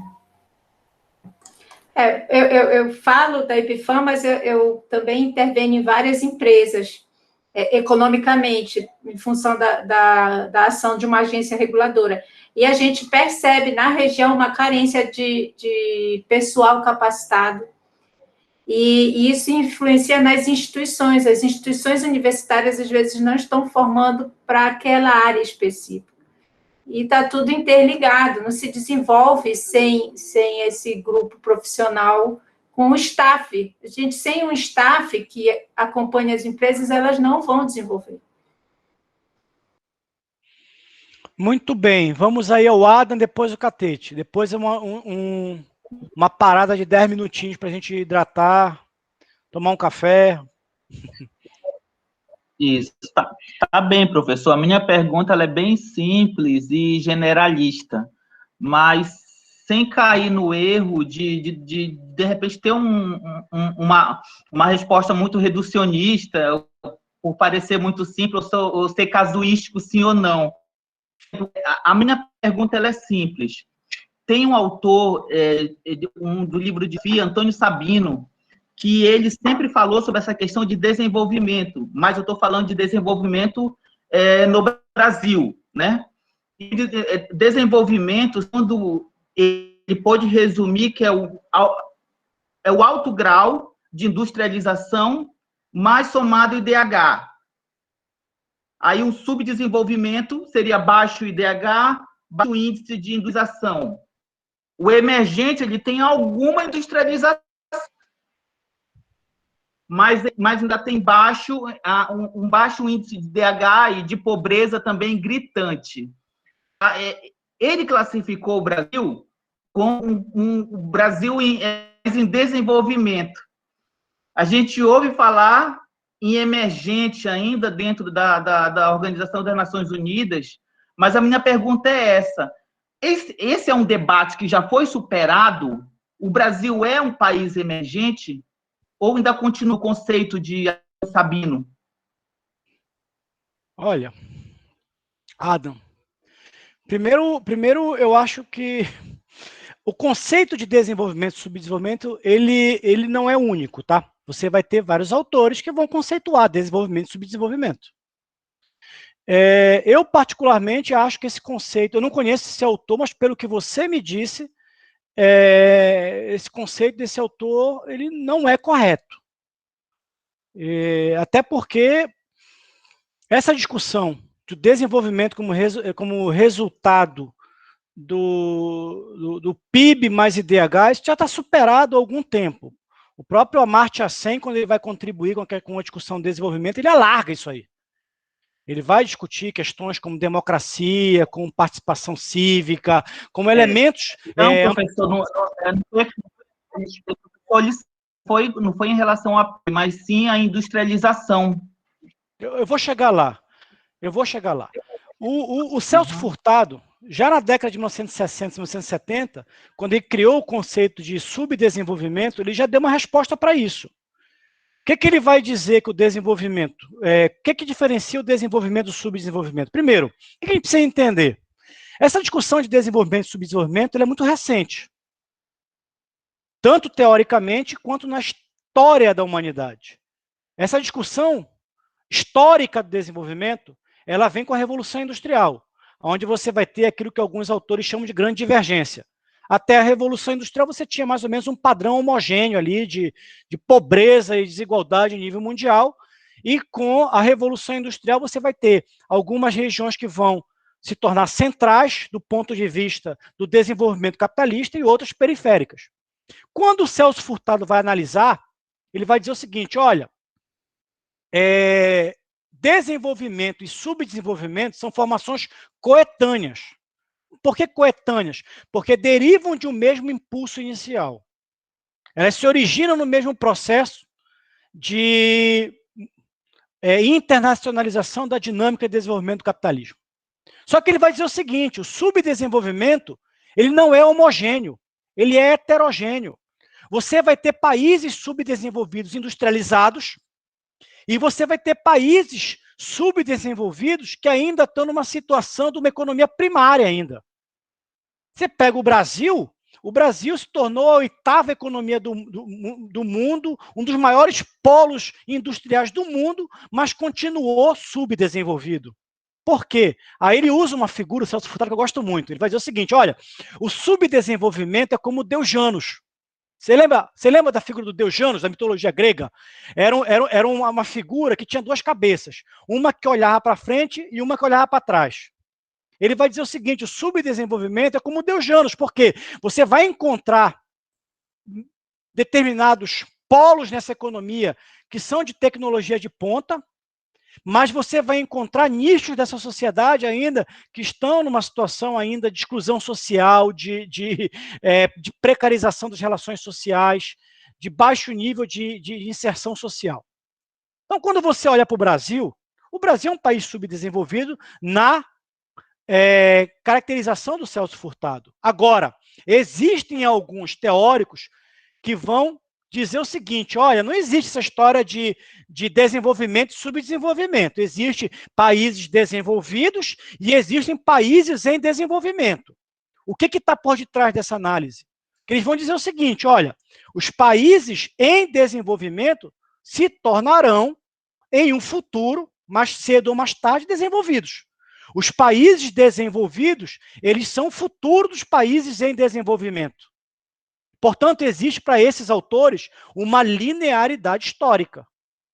Eu falo da IBFAM, mas eu também intervenho em várias empresas. economicamente, em função da ação de uma agência reguladora. E a gente percebe na região uma carência de pessoal capacitado, e isso influencia nas instituições. As instituições universitárias, às vezes, não estão formando para aquela área específica. E está tudo interligado, não se desenvolve sem esse grupo profissional com o staff. A gente, sem um staff que acompanhe as empresas, elas não vão desenvolver. Muito bem, vamos aí ao Adam, depois o Catete. Depois é uma parada de 10 minutinhos para a gente hidratar, tomar um café. Isso, tá bem, professor. A minha pergunta ela é bem simples e generalista, mas sem cair no erro de repente, ter uma resposta muito reducionista, por parecer muito simples, ou ser casuístico, sim ou não. A minha pergunta ela é simples. Tem um autor do livro de FIA, Antônio Sabino, que ele sempre falou sobre essa questão de desenvolvimento, mas eu estou falando de desenvolvimento no Brasil, né? E desenvolvimento, quando ele pode resumir que é o alto grau de industrialização mais somado IDH. Aí um subdesenvolvimento seria baixo IDH, baixo índice de industrialização. O emergente, ele tem alguma industrialização, mas ainda tem um baixo índice de IDH e de pobreza também gritante. Ele classificou o Brasil como um Brasil em desenvolvimento. A gente ouve falar em emergente ainda dentro da Organização das Nações Unidas, mas a minha pergunta é essa. Esse é um debate que já foi superado? O Brasil é um país emergente? Ou ainda continua o conceito de Sabino? Olha, Adam, primeiro eu acho que o conceito de desenvolvimento e subdesenvolvimento, ele não é único, tá? Você vai ter vários autores que vão conceituar desenvolvimento e subdesenvolvimento. Eu, particularmente, acho que esse conceito, eu não conheço esse autor, mas pelo que você me disse, esse conceito desse autor, ele não é correto. Até porque essa discussão do desenvolvimento como resultado do PIB mais IDH, isso já está superado há algum tempo. O próprio Amartya Sen, quando ele vai contribuir com a discussão de desenvolvimento, ele alarga isso aí. Ele vai discutir questões como democracia, como participação cívica, como elementos... Não, professor, não foi em relação a... mas sim a industrialização. Eu vou chegar lá. O Celso Furtado, já na década de 1960, 1970, quando ele criou o conceito de subdesenvolvimento, ele já deu uma resposta para isso. O que ele vai dizer que o desenvolvimento... o que diferencia o desenvolvimento do subdesenvolvimento? Primeiro, o que a gente precisa entender? Essa discussão de desenvolvimento e subdesenvolvimento ela é muito recente. Tanto teoricamente, quanto na história da humanidade. Essa discussão histórica do desenvolvimento, ela vem com a Revolução Industrial, onde você vai ter aquilo que alguns autores chamam de grande divergência. Até a Revolução Industrial você tinha mais ou menos um padrão homogêneo ali de pobreza e desigualdade em nível mundial, e com a Revolução Industrial você vai ter algumas regiões que vão se tornar centrais do ponto de vista do desenvolvimento capitalista e outras periféricas. Quando o Celso Furtado vai analisar, ele vai dizer o seguinte, olha, desenvolvimento e subdesenvolvimento são formações coetâneas. Por que coetâneas? Porque derivam de um mesmo impulso inicial. Elas se originam no mesmo processo de internacionalização da dinâmica de desenvolvimento do capitalismo. Só que ele vai dizer o seguinte, o subdesenvolvimento, ele não é homogêneo, ele é heterogêneo. Você vai ter países subdesenvolvidos industrializados e você vai ter países subdesenvolvidos que ainda estão numa situação de uma economia primária ainda. Você pega o Brasil o Brasil se tornou a 8ª economia do mundo, um dos maiores polos industriais do mundo, mas continuou subdesenvolvido. Por quê? Aí ele usa uma figura, o Celso Furtado, que eu gosto muito. Ele vai dizer o seguinte, olha, o subdesenvolvimento é como o deus Janus. Você lembra da figura do deus Janus, da mitologia grega? Era uma figura que tinha 2 cabeças, uma que olhava para frente e uma que olhava para trás. Ele vai dizer o seguinte, o subdesenvolvimento é como o deus Janus, porque você vai encontrar determinados polos nessa economia que são de tecnologia de ponta, mas você vai encontrar nichos dessa sociedade ainda que estão numa situação ainda de exclusão social, de precarização das relações sociais, de baixo nível de inserção social. Então, quando você olha para o Brasil é um país subdesenvolvido na caracterização do Celso Furtado. Agora, existem alguns teóricos que vão dizer o seguinte, olha, não existe essa história de desenvolvimento e subdesenvolvimento. Existem países desenvolvidos e existem países em desenvolvimento. O que está por detrás dessa análise? Que eles vão dizer o seguinte, olha, os países em desenvolvimento se tornarão, em um futuro, mais cedo ou mais tarde, desenvolvidos. Os países desenvolvidos, eles são o futuro dos países em desenvolvimento. Portanto, existe para esses autores uma linearidade histórica.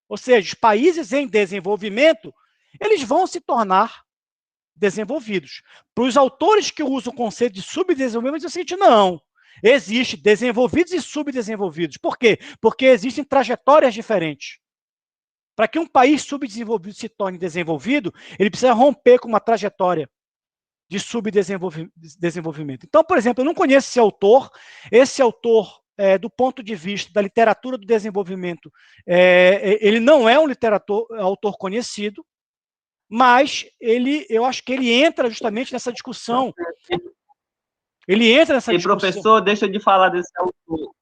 Ou seja, os países em desenvolvimento, eles vão se tornar desenvolvidos. Para os autores que usam o conceito de subdesenvolvimento, é o seguinte, não. Existe desenvolvidos e subdesenvolvidos. Por quê? Porque existem trajetórias diferentes. Para que um país subdesenvolvido se torne desenvolvido, ele precisa romper com uma trajetória de subdesenvolvimento. Então, por exemplo, eu não conheço esse autor. Esse autor, do ponto de vista da literatura do desenvolvimento, ele não é um autor conhecido, mas eu acho que ele entra justamente nessa discussão. Ele entra nessa discussão. Professor, deixa eu te falar desse autor.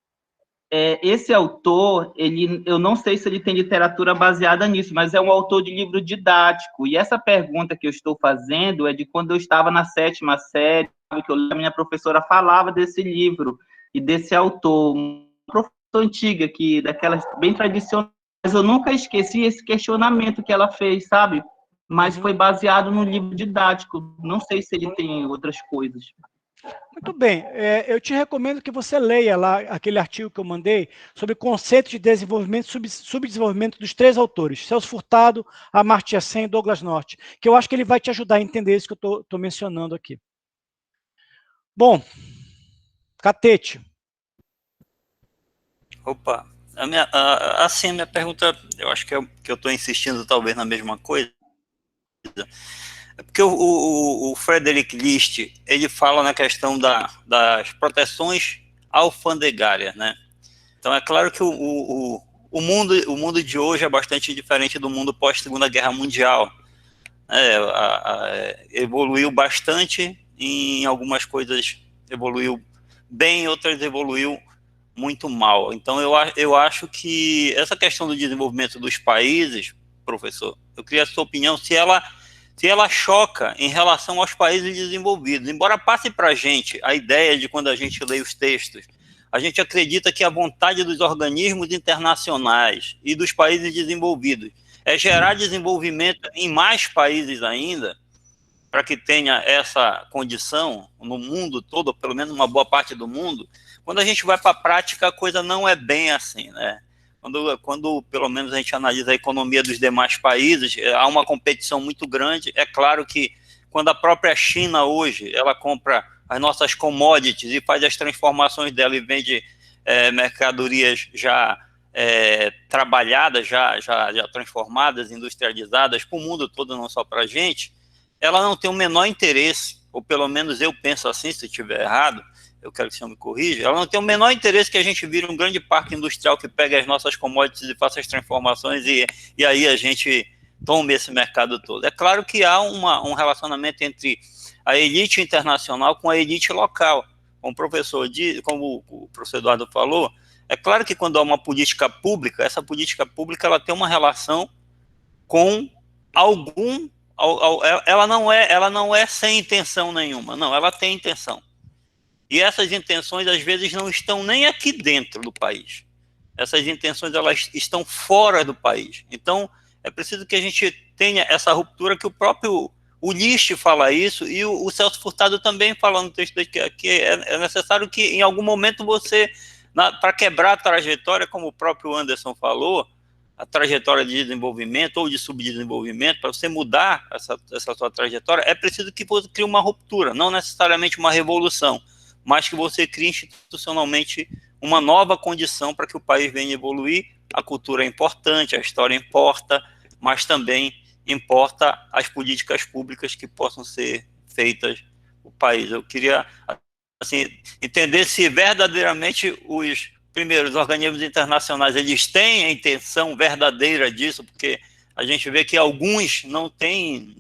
Esse autor, eu não sei se ele tem literatura baseada nisso, mas é um autor de livro didático. E essa pergunta que eu estou fazendo é de quando eu estava na 7ª série, que a minha professora falava desse livro e desse autor, uma professora antiga, daquelas bem tradicionais. Mas eu nunca esqueci esse questionamento que ela fez, sabe? Mas foi baseado no livro didático. Não sei se ele tem outras coisas. Muito bem, eu te recomendo que você leia lá aquele artigo que eu mandei sobre conceito de desenvolvimento e subdesenvolvimento dos 3 autores, Celso Furtado, Amartya Sen e Douglas North, que eu acho que ele vai te ajudar a entender isso que eu estou mencionando aqui. Bom, Catete. Opa, assim, minha pergunta, eu acho que eu estou insistindo talvez na mesma coisa. É porque o Frederick List, ele fala na questão das proteções alfandegárias, né? Então, é claro que o mundo de hoje é bastante diferente do mundo pós-Segunda Guerra Mundial. Evoluiu bastante, em algumas coisas evoluiu bem, outras evoluiu muito mal. Então, eu acho que essa questão do desenvolvimento dos países, professor, eu queria a sua opinião, se ela choca em relação aos países desenvolvidos. Embora passe para a gente a ideia de quando a gente lê os textos, a gente acredita que a vontade dos organismos internacionais e dos países desenvolvidos é gerar desenvolvimento em mais países ainda, para que tenha essa condição no mundo todo, pelo menos uma boa parte do mundo. Quando a gente vai para a prática, a coisa não é bem assim, né? Quando, pelo menos, a gente analisa a economia dos demais países, há uma competição muito grande. É claro que, quando a própria China, hoje, ela compra as nossas commodities e faz as transformações dela e vende mercadorias já trabalhadas, já transformadas, industrializadas, para o mundo todo, não só para a gente, ela não tem o menor interesse, ou pelo menos eu penso assim, se eu estiver errado, eu quero que o senhor me corrija, ela não tem o menor interesse que a gente vire um grande parque industrial que pegue as nossas commodities e faça as transformações e aí a gente tome esse mercado todo. É claro que há um relacionamento entre a elite internacional com a elite local. Como o professor Eduardo falou, é claro que quando há uma política pública, essa política pública ela tem uma relação com ela não é sem intenção nenhuma, não, ela tem intenção. E essas intenções, às vezes, não estão nem aqui dentro do país. Essas intenções, elas estão fora do país. Então, é preciso que a gente tenha essa ruptura, que o próprio Ulisses fala isso, e o Celso Furtado também fala no texto que é necessário que, em algum momento, você, para quebrar a trajetória, como o próprio Anderson falou, a trajetória de desenvolvimento ou de subdesenvolvimento, para você mudar essa sua trajetória, é preciso que você crie uma ruptura, não necessariamente uma revolução, mas que você crie institucionalmente uma nova condição para que o país venha evoluir. A cultura é importante, a história importa, mas também importa as políticas públicas que possam ser feitas no país. Eu queria, assim, entender se verdadeiramente os organismos internacionais, eles têm a intenção verdadeira disso, porque a gente vê que alguns não têm,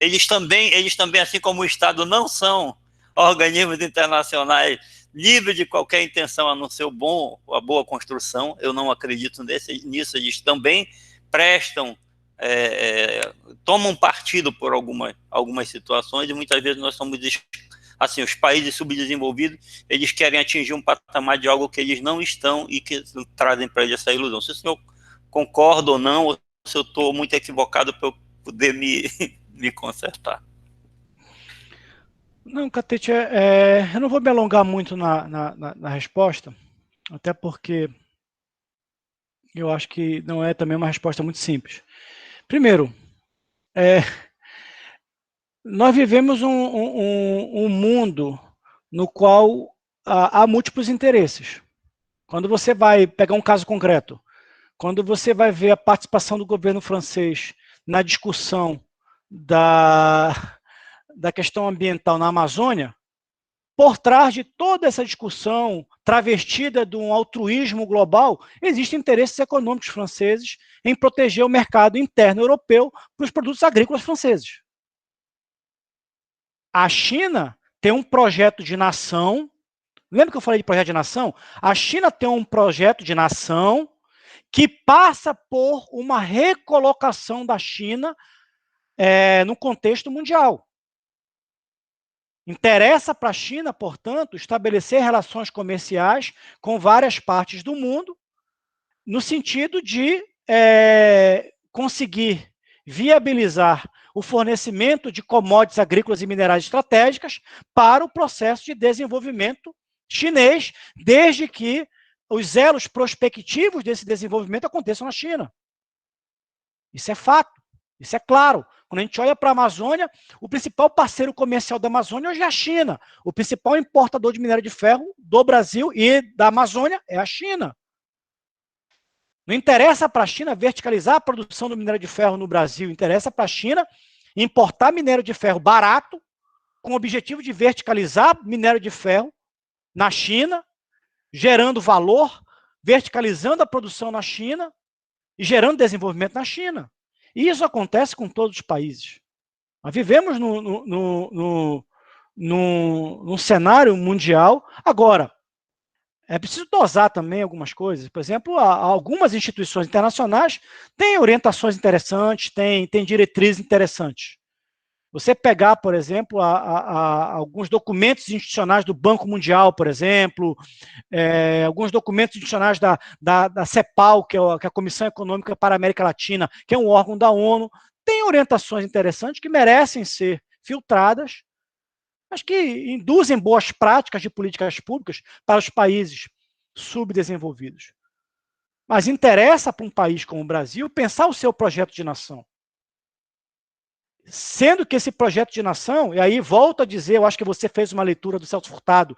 eles também, assim como o Estado, não são organismos internacionais livres de qualquer intenção a não ser a boa construção. Eu não acredito nisso. Eles também prestam, tomam partido por algumas situações, e muitas vezes nós somos, assim, os países subdesenvolvidos, eles querem atingir um patamar de algo que eles não estão e que trazem para eles essa ilusão. Se o senhor concorda ou não, ou se eu estou muito equivocado, para eu poder me consertar. Não, Catete, eu não vou me alongar muito na resposta, até porque eu acho que não é também uma resposta muito simples. Primeiro, nós vivemos um mundo no qual há múltiplos interesses. Quando você vai pegar um caso concreto, quando você vai ver a participação do governo francês na discussão da questão ambiental na Amazônia, por trás de toda essa discussão travestida de um altruísmo global, existem interesses econômicos franceses em proteger o mercado interno europeu para os produtos agrícolas franceses. A China tem um projeto de nação. Lembra que eu falei de projeto de nação? A China tem um projeto de nação que passa por uma recolocação da China no contexto mundial. Interessa para a China, portanto, estabelecer relações comerciais com várias partes do mundo, no sentido de conseguir viabilizar o fornecimento de commodities agrícolas e minerais estratégicas para o processo de desenvolvimento chinês, desde que os elos prospectivos desse desenvolvimento aconteçam na China. Isso é fato, isso é claro. Quando a gente olha para a Amazônia, o principal parceiro comercial da Amazônia hoje é a China. O principal importador de minério de ferro do Brasil e da Amazônia é a China. Não interessa para a China verticalizar a produção do minério de ferro no Brasil, interessa para a China importar minério de ferro barato, com o objetivo de verticalizar minério de ferro na China, gerando valor, verticalizando a produção na China e gerando desenvolvimento na China. E isso acontece com todos os países. Nós vivemos num cenário mundial. Agora, é preciso dosar também algumas coisas. Por exemplo, algumas instituições internacionais têm orientações interessantes, têm diretrizes interessantes. Você pegar, por exemplo, alguns documentos institucionais do Banco Mundial, por exemplo, alguns documentos institucionais da CEPAL, que é a Comissão Econômica para a América Latina, que é um órgão da ONU, tem orientações interessantes que merecem ser filtradas, mas que induzem boas práticas de políticas públicas para os países subdesenvolvidos. Mas interessa para um país como o Brasil pensar o seu projeto de nação. Sendo que esse projeto de nação, e aí volto a dizer, eu acho que você fez uma leitura do Celso Furtado,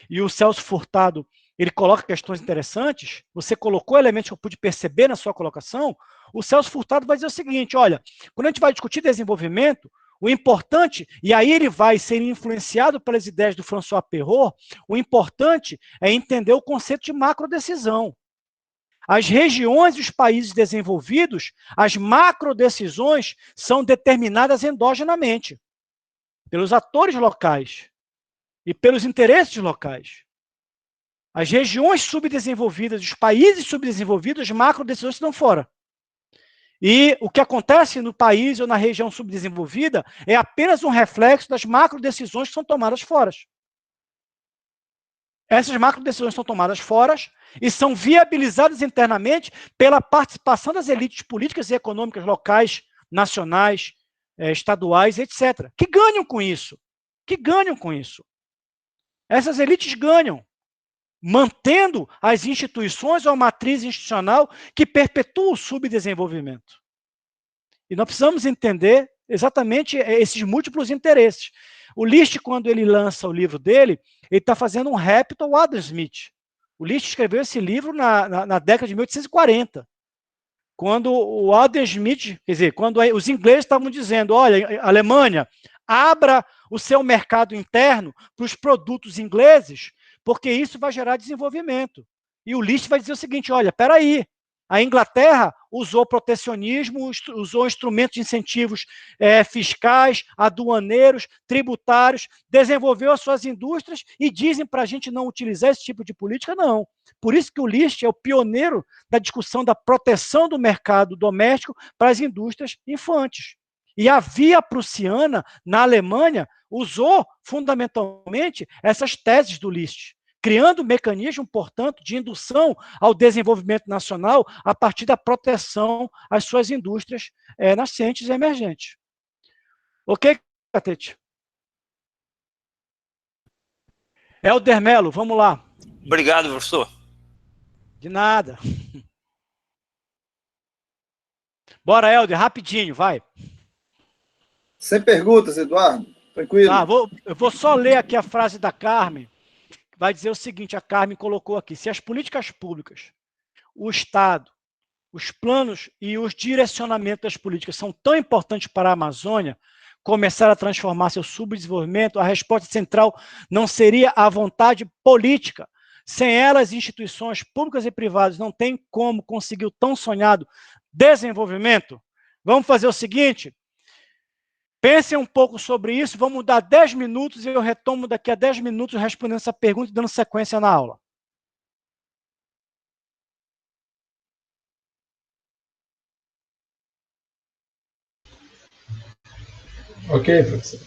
e o Celso Furtado, ele coloca questões interessantes, você colocou elementos que eu pude perceber na sua colocação, o Celso Furtado vai dizer o seguinte, olha, quando a gente vai discutir desenvolvimento, o importante, e aí ele vai ser influenciado pelas ideias do François Perrault, o importante é entender o conceito de macrodecisão. As regiões e os países desenvolvidos, as macrodecisões são determinadas endogenamente, pelos atores locais e pelos interesses locais. As regiões subdesenvolvidas, os países subdesenvolvidos, as macrodecisões estão fora. E o que acontece no país ou na região subdesenvolvida é apenas um reflexo das macrodecisões que são tomadas fora. Essas macrodecisões são tomadas fora e são viabilizadas internamente pela participação das elites políticas e econômicas locais, nacionais, estaduais, etc., que ganham com isso. Essas elites ganham, mantendo as instituições ou a matriz institucional que perpetua o subdesenvolvimento. E nós precisamos entender exatamente esses múltiplos interesses. O List, quando ele lança o livro dele, ele está fazendo um repto ao Adam Smith. O List escreveu esse livro na década de 1840, quando o Adam Smith, quer dizer, quando os ingleses estavam dizendo, olha, Alemanha, abra o seu mercado interno para os produtos ingleses, porque isso vai gerar desenvolvimento. E o List vai dizer o seguinte, olha, espera aí, a Inglaterra usou protecionismo, usou instrumentos de incentivos fiscais, aduaneiros, tributários, desenvolveu as suas indústrias e dizem para a gente não utilizar esse tipo de política? Não. Por isso que o List é o pioneiro da discussão da proteção do mercado doméstico para as indústrias infantes. E a Via Prussiana, na Alemanha, usou fundamentalmente essas teses do List, criando um mecanismo, portanto, de indução ao desenvolvimento nacional a partir da proteção às suas indústrias nascentes e emergentes. Ok, Catete? Helder Melo, vamos lá. Obrigado, professor. De nada. Bora, Helder, rapidinho, vai. Sem perguntas, Eduardo. Tranquilo. Tá, eu vou só ler aqui a frase da Carmen. Vai dizer o seguinte, a Carmen colocou aqui, se as políticas públicas, o Estado, os planos e os direcionamentos das políticas são tão importantes para a Amazônia, começar a transformar seu subdesenvolvimento, a resposta central não seria a vontade política. Sem ela, as instituições públicas e privadas não têm como conseguir o tão sonhado desenvolvimento. Vamos fazer o seguinte, pensem um pouco sobre isso, vamos dar 10 minutos e eu retomo daqui a 10 minutos respondendo essa pergunta e dando sequência na aula. Ok, professor.